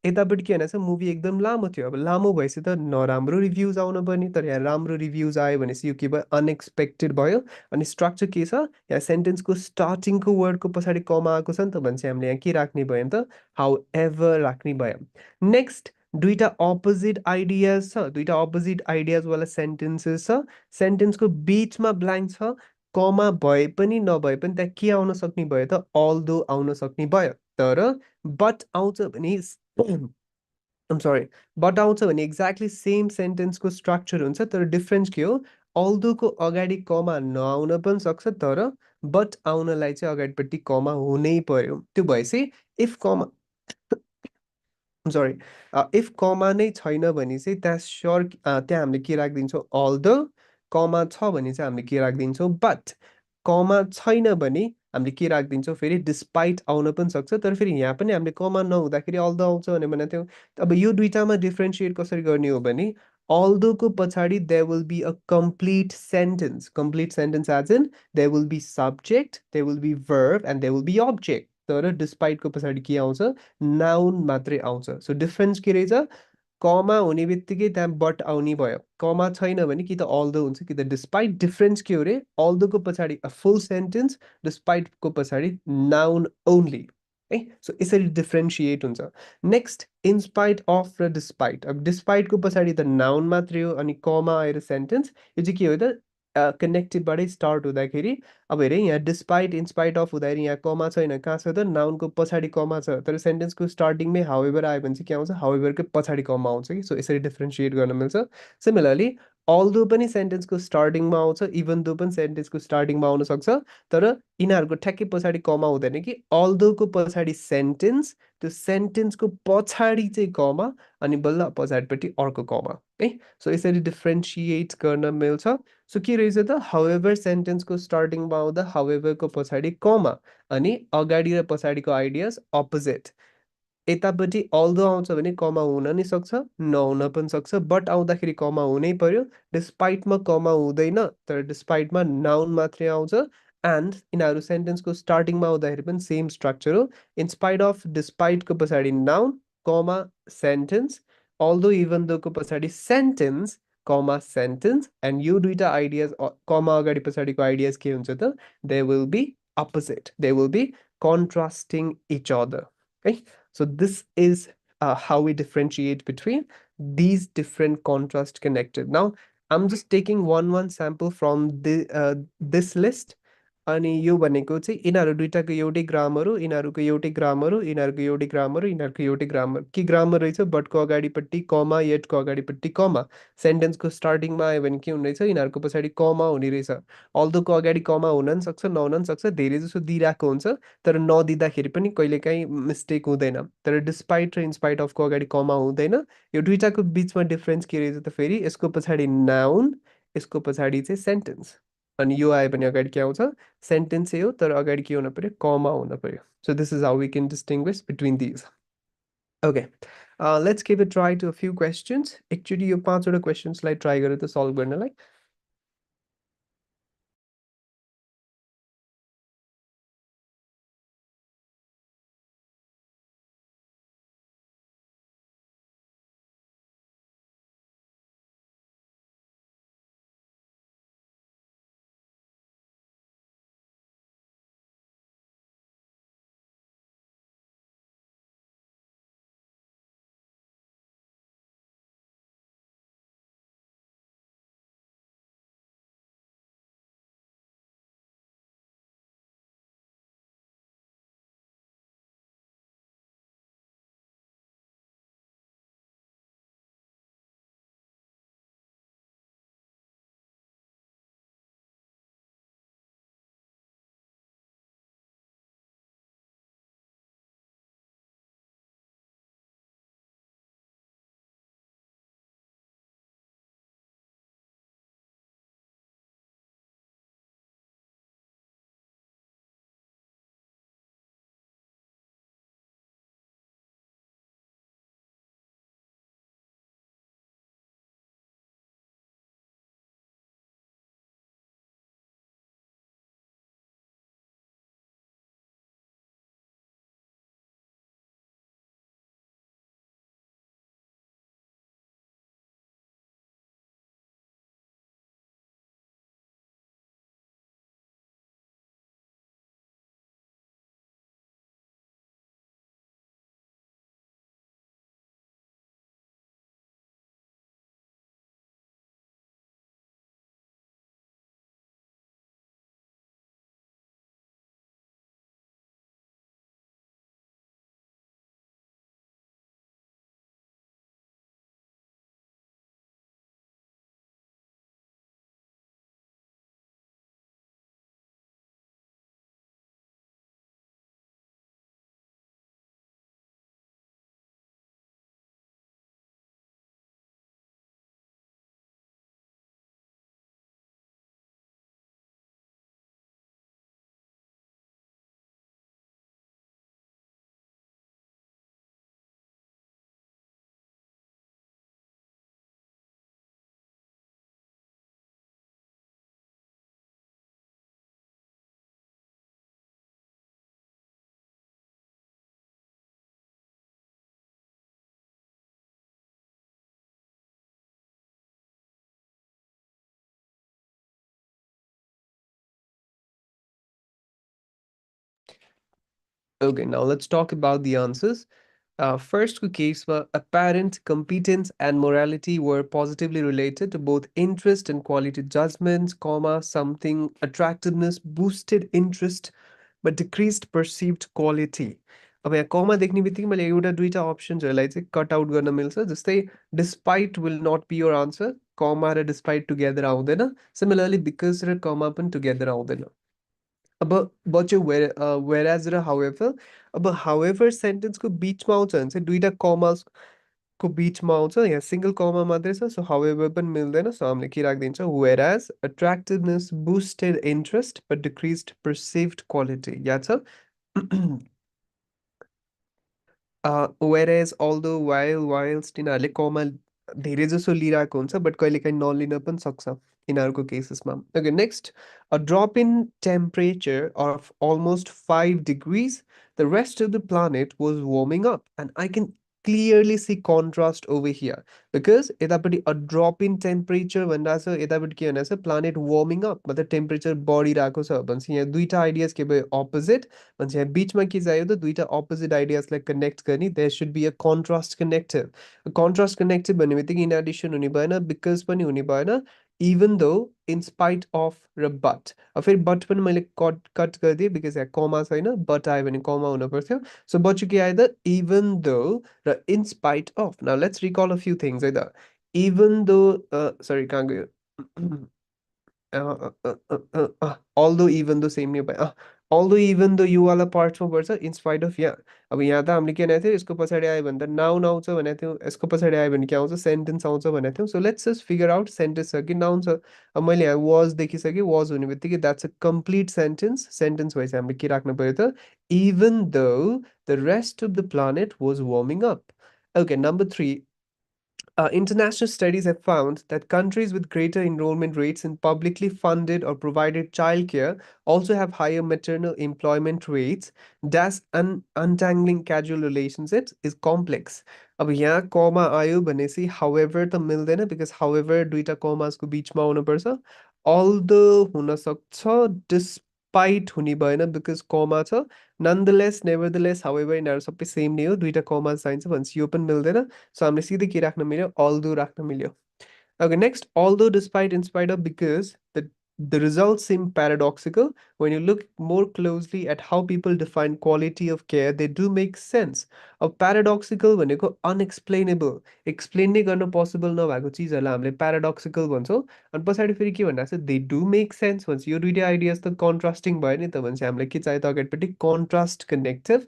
यतापट्टि के भनेको छ मुभी एकदम लामो थियो अब लामो भएपछि त नराम्रो रिभ्युज आउनु पर्ने तर यहाँ राम्रो रिभ्युज आयो भनेपछि यो के भयो अनएक्सपेक्टेड भयो अनि स्ट्रक्चर के छ यहाँ सेन्टेन्सको स्टार्टिङको वर्डको पछाडि कमा आएको छ नि त भनेपछि हामीले यहाँ के राख्ने भयो नि त हाउ एभर राख्ने भयो नेक्स्ट दुईटा अपोजिट आइडियाज छ दुईटा अपोजिट आइडियाजवाला सेन्टेन्सेस छ सेन्टेन्सको बिचमा ब्ल्याङ्क छ कमा भए पनि नभए पनि त्यहाँ के आउन सक्ने भयो त अल्दो आउन सक्ने भयो तर बट आउँछ भने सरी बट आउँछ भने एक्ज्याक्टली सेम सेन्टेन्सको स्ट्रक्चर हुन्छ तर डिफरेन्स के हो अल्दोको अगाडि कमा नआउन पनि सक्छ तर बट आउनलाई चाहिँ अगाडिपट्टि कमा हुनै पर्यो त्यो भएपछि इफ कमा सरी इफ कमा नै छैन भने चाहिँ त्यहाँ स्योर त्यहाँ हामीले के राखिदिन्छौँ अल्दो कमा छ भने चाहिँ हामीले के राखिदिन्छौँ बट कमा छैन भने हामीले के राखिदिन्छौँ फेरि डिस्पाइट आउन पनि सक्छ तर फेरि यहाँ पनि हामीले कमा नहुँदाखेरि अल्दो आउँछ भने भनेको थियौँ अब यो दुइटामा डिफ्रेन्सिएट कसरी गर्ने हो भने अल्दोको पछाडि there will be a complete sentence as in there will be subject there will be verb and there will be object तर डिस्पाइटको पछाडि के आउँछ नाउन मात्रै आउँछ सो डिफरेन्स के रहेछ कमा हुने बित्तिकै त्यहाँ बट आउने भयो कमा छैन भने कि त अल्दो हुन्छ कि त डिस्पाइट डिफरेन्स के हो रे अल्दोको पछाडि अ फुल सेन्टेन्स डिस्पाइटको पछाडि नाउन ओन्ली है सो यसरी डिफ्रेन्सिएट हुन्छ नेक्स्ट इन्स्पाइट अफ र डिस्पाइट अब डिस्पाइटको पछाडि त नाउन मात्रै हो अनि कमा आएर सेन्टेन्स यो चाहिँ के हो त कनेक्टिभबाटै स्टार्ट हुँदाखेरि अब हेरेँ यहाँ डिस्पाइट इन्स्पाइट अफ हुँदाखेरि यहाँ कमा छैन कहाँ छ त नाउनको पछाडि कमा छ तर सेन्टेन्सको स्टार्टिङमै हाउएभर आयो भने चाहिँ के आउँछ हाउएभरकै पछाडि कमा आउँछ कि सो यसरी डिफ्रेन्सिएट गर्न मिल्छ सिमिलरली अल्दो पनि सेन्टेन्सको स्टार्टिङमा आउँछ इभन दो पनि सेन्टेन्सको स्टार्टिङमा आउन सक्छ तर यिनीहरूको ठ्याक्कै पछाडि कमा हुँदैन कि अल्दोको पछाडि सेन्टेन्स त्यो सेन्टेन्सको पछाडि चाहिँ कमा अनि बल्ल पछाडिपट्टि अर्को कमा है सो यसरी डिफ्रेन्सिएट गर्न मिल्छ सो के रहेछ त हाउएभर सेन्टेन्सको स्टार्टिङमा आउँदा हाउएभरको पछाडि कमा अनि अगाडि र पछाडिको आइडियाज अपोजिट। यतापट्टि अल्दो आउँछ भने कमा हुन नि सक्छ नहुन पनि सक्छ बट आउँदाखेरि कमा हुनै पर्यो। डिस्पाइटमा कमा हुँदैन तर डिस्पाइटमा नाउन मात्रै आउँछ एन्ड यिनीहरू सेन्टेन्सको स्टार्टिङमा आउँदाखेरि पनि सेम स्ट्रक्चर हो। इन्स्पाइट अफ डिस्पाइटको पछाडि नाउन कमा सेन्टेन्स अल्दो इभन दोको पछाडि सेन्टेन्स कमा सेन्टेन्स एन्ड यो दुईटा आइडियाज कमा अगाडि पछाडिको आइडियाज के हुन्छ त they will be opposite they will be contrasting each other है। So this is how we differentiate between these different contrast connected. Now, I'm just taking one sample from this list. अनि यो भनेको चाहिँ यिनीहरू दुइटाको एउटै ग्रामर हो यिनीहरूको एउटै ग्रामर हो यिनीहरूको एउटै ग्रामर हो यिनीहरूको एउटै ग्रामर के ग्रामर रहेछ बटको अगाडिपट्टि कमा येटको अगाडिपट्टि कमा सेन्टेन्सको स्टार्टिङमा आयो भने के हुने रहेछ यिनीहरूको पछाडि कमा हुने रहेछ। अल्दोको अगाडि कमा हुन पनि सक्छ नहुन पनि सक्छ धेरै जसो दिइरहेको हुन्छ तर नदिँदाखेरि पनि कहिलेकाहीँ मिस्टेक हुँदैन तर डिस्पाइट र इन्स्पाइट अफको अगाडि कमा हुँदैन। यो दुइटाको बिचमा डिफरेन्स के रहेछ त फेरि यसको पछाडि नाउन यसको पछाडि चाहिँ सेन्टेन्स अनि यो आयो भने अगाडि के आउँछ सेन्टेन्सै हो तर अगाडि के हुन पर्यो कमा हुन पर्यो। So this is how we can distinguish between these. Okay let's give a try to a few questions एकचोटि यो 5वटा क्वेसन्सलाई ट्राई गरेर त सल्भ गर्नलाई। Okay, now let's talk about the answers. First case where apparent competence and morality were positively related to both interest and quality judgments, comma, something attractiveness boosted interest but decreased perceived quality. अब यहाँ कमा देख्ने बित्तिकै मैले एउटा दुईटा अप्सन्सहरूलाई चाहिँ cut out गर्न मिल्छ जस्तै despite will not be your answer comma र डिस्पाइट टुगेदर आउँदैन सिमिलरली बिकज र कमा पनि टुगेदर आउँदैन। अब बच्यो वेराज र हाउएभर अब हाउएभर सेन्टेन्सको बिचमा आउँछ भने चाहिँ दुईटा कमा को बीचमा आउँछ यहाँ सिंगल कमा मात्रै छ सो हाउएभर पनि मिल्दैन सो हामीले के राखिदिन्छ whereas attractiveness boosted interest but decreased perceived quality याद छ whereas although whilst यिनीहरूले कमा धेरै जसो लिइरहेको हुन्छ बट कहिलेकाहीँ नलिन पनि सक्छ यिनीहरूको केसेसमा okay next a drop in temperature of almost 5 degrees the rest of the planet was warming up and I can clearly see contrast over here because यतापट्टि a drop in temperature भनिरहेको छ यतापट्टि के भनिरहेको छ planet warming up मतलब temperature बढिरहेको छ भन्छ यहाँ दुईटा आइडियाज के भयो अपोजिट भन्छ यहाँ बिचमा के चाहियो त दुईटा अपोजिट आइडियाजलाई कनेक्ट गर्ने there should be a contrast connective contrast connective भन्ने बित्तिकै इन एडिसन हुने भएन बिकज पनि हुने भएन even though in spite of र बट फेरि बट पनि मैले कट कट गरिदिएँ बिकज यहाँ कमा छैन बट आयो भने कमा हुनु पर्थ्यो सो बच्चु के आयो त इभन दो र in spite of now let's recall a few things है त इभन दो सरी कहाँ गयो although even though सेम नहीं भयो although even though यो वाला पार्ट्समा पर्छ इन स्पाइट अफ यहाँ अब यहाँ त हामीले के भनेको थियो यसको पछाडि आयो भने त नाउन आउँछ भनेको थियौँ यसको पछाडि आयो भने के आउँछ सेन्टेन्स आउँछ भनेको थियौँ so let's just figure out sentence छ कि नाउन छ अब मैले यहाँ वाज देखिसकेँ वाज हुने बित्तिकै that's a complete sentence sentence भएपछि हामीले के राख्नु पऱ्यो त इभन दो the rest of the planet was warming up okay number 3 international studies have found that countries with greater enrollment rates in publicly funded or provided childcare also have higher maternal employment rates. Thus, untangling casual relationships is complex. अब यहाँ कमा आयो भनेपछि however त मिल्दैन because however दुईटा कमासको बिचमा आउनुपर्छ although हुन सक्छ despite हुने भएन because कमा छ nonetheless nevertheless however यिनीहरू सबै सेम नै हो दुईटा कमा चाहिन्छ भनेपछि यो पनि मिल्दैन सो हामीले सिधै के राख्न मिल्यो although राख्न मिल्यो Okay, next, although despite in spite of because the results seem paradoxical when you look more closely at how people define quality of care, they do make sense. अब paradoxical भनेको unexplainable, explain नै गर्न possible नभएको चिजहरूलाई हामीले paradoxical भन्छौँ अनि पछाडि फेरि के भनिरहेको छ they do make sense भन्छ यो दुइटै आइडियाज त कन्ट्रास्टिङ भयो नि त भन्छ हामीलाई के चाहियो त अगाडिपट्टि कन्ट्रास्ट कनेक्टिभ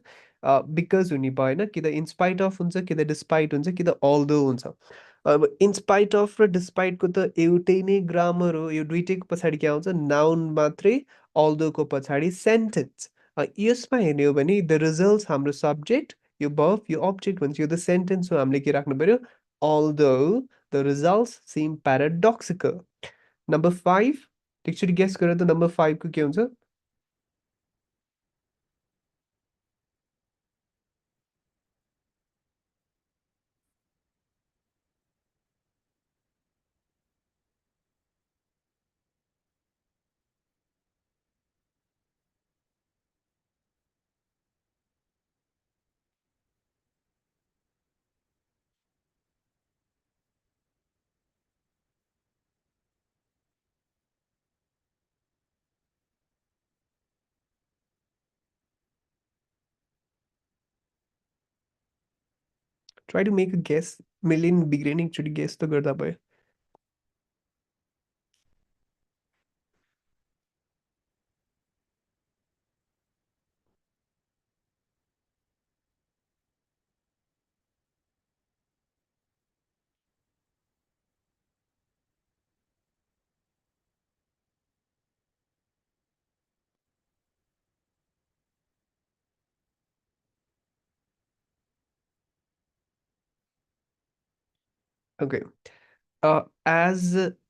बिकज हुने भएन कि त इन स्पाइट अफ हुन्छ कि त डिस्पाइट हुन्छ कि त अल्दो हुन्छ अब इन स्पाइट अफ र डिस्पाइटको त एउटै नै ग्रामर हो यो दुइटैको पछाडि के आउँछ नाउन मात्रै अल्दोको पछाडि सेन्टेन्स यसमा हेर्ने हो भने द रिजल्ट्स हाम्रो सब्जेक्ट यो बफ यो अब्जेक्ट भन्छ यो त सेन्टेन्स हो हामीले के राख्नु पर्यो although the results seem paradoxical number 5 एकचोटि गेस गरेर त नम्बर 5 को के हुन्छ try to make a guess मिलियन बिग्रिने एकचोटि गेस त गर्दा भयो ओके एज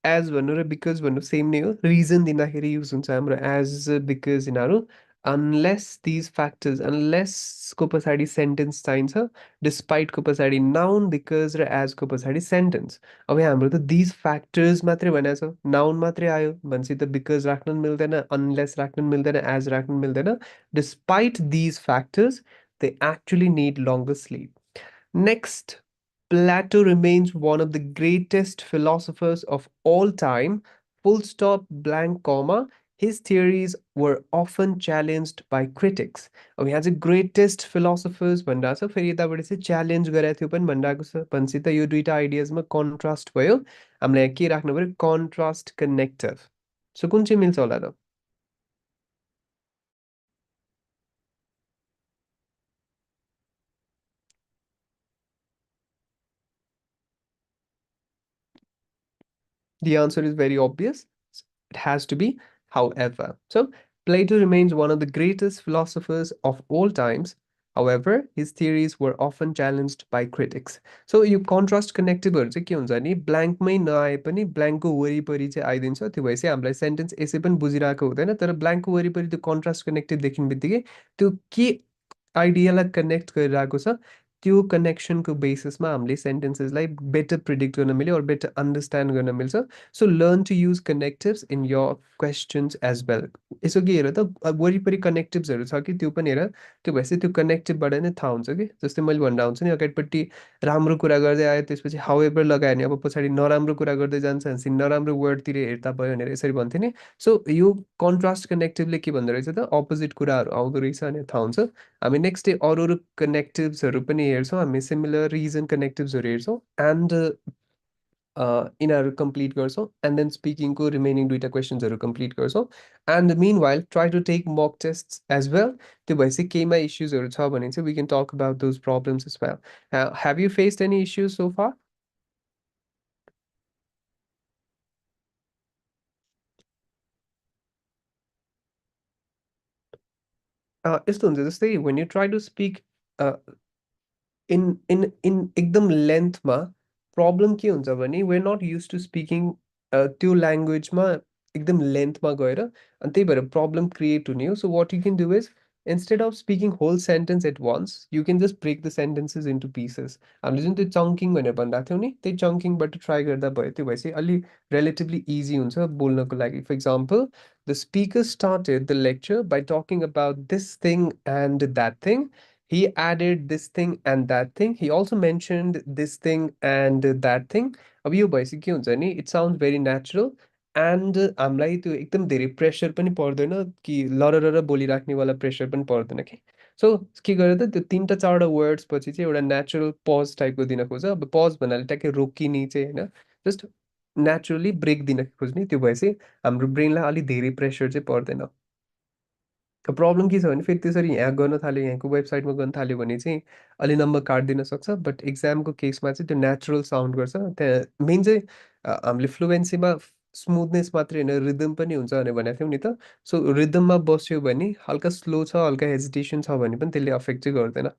एज भन्नु र बिकज भन्नु सेम नै हो रिजन दिँदाखेरि युज हुन्छ हाम्रो एज बिकज यिनीहरू अनलेस दिज फ्याक्टर्स अनलेसको पछाडि सेन्टेन्स चाहिन्छ डिस्पाइटको पछाडि नाउन बिकज र एजको पछाडि सेन्टेन्स अब यहाँ हाम्रो त दिज फ्याक्टर्स मात्रै भनेको छ नाउन मात्रै आयो भनेपछि त बिकज राख्नु पनि मिल्दैन अनलेस राख्नु पनि मिल्दैन एज राख्नु पनि मिल्दैन despite these factors they actually need लङ्गर sleep Next, Plato remains one of the greatest philosophers of all time. Full stop, blank comma. His theories were often challenged by critics. अब यहाँ चाहिँ greatest philosophers भनिरहेको छ फेरि यताबाट चाहिँ challenge गरेको थियो पनि भनिरहेको छ भनेपछि त यो दुइटा आइडियाजमा कन्ट्रास्ट भयो हामीले यहाँ के राख्नु पऱ्यो कन्ट्रास्ट कनेक्टिभ सो कुन चाहिँ मिल्छ होला त The answer is very obvious. It has to be however. So, Plato remains one of the greatest philosophers of all times. However, his theories were often challenged by critics. So यो contrast कनेक्टिभहरू चाहिँ के हुन्छ नि ब्ल्याङ्कमै नआए पनि ब्ल्याङ्कको वरिपरि चाहिँ आइदिन्छ त्यो भएपछि हामीलाई सेन्टेन्स यसै पनि बुझिरहेको हुँदैन तर ब्ल्याङ्कको वरिपरि त्यो कन्ट्रास्ट कनेक्टिभ देख्ने बित्तिकै त्यो के आइडियालाई कनेक्ट गरिरहेको छ त्यो कनेक्सनको बेसिसमा हामीले सेन्टेन्सेसलाई बेटर प्रिडिक्ट गर्न मिल्यो अर बेटर अन्डरस्ट्यान्ड गर्न मिल्छ so learn to use connectives in your questions as well यसो के हेर त वरिपरि कनेक्टिभ्सहरू छ कि त्यो पनि हेर त्यो भएपछि त्यो कनेक्टिभबाट नै थाहा हुन्छ कि जस्तै मैले भन्दा हुन्छ नि अगाडिपट्टि राम्रो कुरा गर्दै आयो त्यसपछि हाउएभर लगायो भने अब पछाडि नराम्रो कुरा गर्दै जान्छ भनेपछि नराम्रो वर्डतिर हेर्दा भयो भनेर यसरी भन्थेँ नि सो यो कन्ट्रास्ट कनेक्टिभले के भन्दो रहेछ त अपोजिट कुराहरू आउँदो रहेछ भने थाहा हुन्छ हामी नेक्स्ट डे अरू अरू कनेक्टिभ्सहरू पनि हेर्छौँ हामी सिमिलर रिजन कनेक्टिभ्सहरू हेर्छौँ एन्ड यिनीहरू कम्प्लिट गर्छौँ एन्ड देन स्पिकिङको रिमेनिङ दुईवटा क्वेसन्सहरू कम्प्लिट गर्छौँ and meanwhile try to take mock test as well त्यो भएपछि केहीमा इस्युजहरू छ भने चाहिँ we can talk about those problems as well have you faced any issues so far यस्तो हुन्छ जस्तै when you try to speak in एकदम लेन्थमा प्रब्लम के हुन्छ भने we are not use to speaking त्यो ल्याङ्ग्वेजमा एकदम लेन्थमा गएर अनि त्यही भएर प्रब्लम क्रिएट हुने हो so what you can do is instead of speaking whole sentence at once you can just break the sentences into pieces हामीले जुन त्यो चङ्किङ भनेर भनिरहेको थियौँ नि त्यही चङ्किङबाट ट्राई गर्दा भयो त्यो भएपछि अलि रिलेटिभली इजी हुन्छ बोल्नको लागि for example the speaker started the lecture by talking about this thing and that thing he added this thing and that thing. He also mentioned this thing and that thing. अब यो भएपछि के हुन्छ नि it sound very natural and हामीलाई त्यो एकदम धेरै प्रेसर पनि पर्दैन कि लरर बोलिराख्नेवाला प्रेसर पनि पर्दैन कि सो के गर्यो त त्यो तिनवटा चारवटा वर्ड्स पछि चाहिँ एउटा नेचुरल पज टाइपको दिन खोज्छ अब पज भन्नाले ट्याक्कै रोकिने चाहिँ होइन जस्ट नेचुरली ब्रेक दिन खोज्ने त्यो भएपछि हाम्रो ब्रेनलाई अलिक धेरै प्रेसर चाहिँ पर्दैन प्रब्लम के छ भने फेरि त्यसरी यहाँ गर्न थाल्यो यहाँको वेबसाइटमा गर्न थाल्यो भने चाहिँ अलि नम्बर काटिदिन सक्छ बट इक्जामको केसमा चाहिँ त्यो नेचुरल साउन्ड गर्छ त्यहाँ मेन चाहिँ हामीले फ्लुएन्सीमा स्मुथनेस मात्रै होइन रिदम पनि हुन्छ भनेर भनेको थियौँ नि त सो रिदममा बस्यो भने हल्का स्लो छ हल्का हेजिटेसन छ भने पनि त्यसले अफेक्ट चाहिँ गर्दैन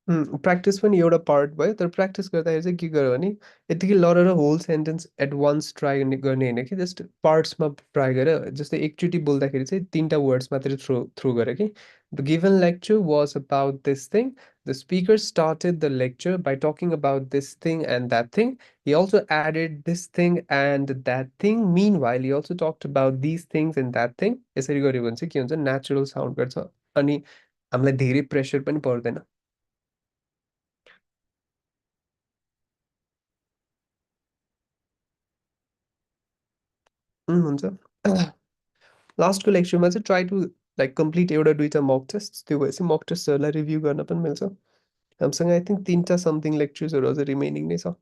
प्र्याक्टिस पनि एउटा पार्ट भयो तर प्र्याक्टिस गर्दाखेरि चाहिँ के गर्यो भने यत्तिकै लडेर whole sentence at once try गर्ने होइन कि जस्ट पार्ट्समा ट्राई गरेर जस्तै एकचोटि बोल्दाखेरि चाहिँ तिनवटा वर्ड्स मात्रै थ्रु गरेँ कि the given lecture was about this thing the speaker started the lecture by talking about this thing and that thing he also added this thing and that thing meanwhile he also talked about these things and that thing यसरी गऱ्यो भने चाहिँ के हुन्छ natural sound गर्छ अनि हामीलाई धेरै प्रेसर पनि पर्दैन हुन्छ लास्टको लेक्चरमा चाहिँ ट्राई टु लाइक कम्प्लिट एउटा दुइटा मक टेस्ट त्यो भएपछि मक टेस्टहरूलाई रिभ्यू गर्न पनि मिल्छ हामीसँग आई थिङ्क तिनवटा समथिङ लेक्चर्सहरू अझ रिमेनिङ नै छ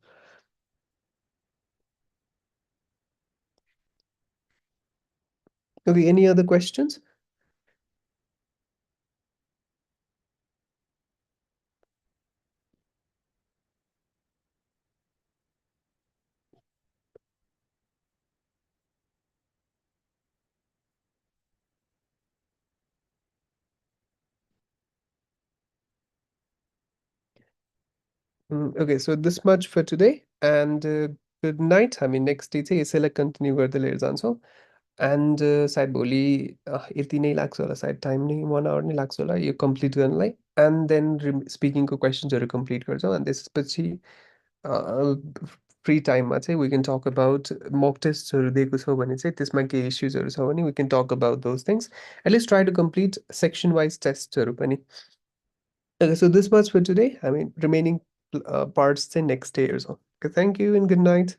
okay any other questions okay so this much for today and good night हामी नेक्स्ट डे चाहिँ यसैलाई कन्टिन्यू गर्दै लिएर जान्छौँ एन्ड सायद भोलि यति नै लाग्छ होला सायद टाइम नै 1 आवर नै लाग्छ होला यो कम्प्लिट गर्नलाई एन्ड देन स्पिकिङको क्वेसन्सहरू कम्प्लिट गर्छौँ अनि त्यसपछि फ्री टाइममा चाहिँ वी क्यान टक अबाउट मक टेस्टहरू दिएको छौँ भने चाहिँ त्यसमा केही इस्युजहरू छ भने we can talk about those things at least try to complete section wise टेस्टहरू पनि Okay, so this much for today. I mean, remaining parts चाहिँ नेक्स्ट डे हेर्छौँ. Okay, thank you and good night.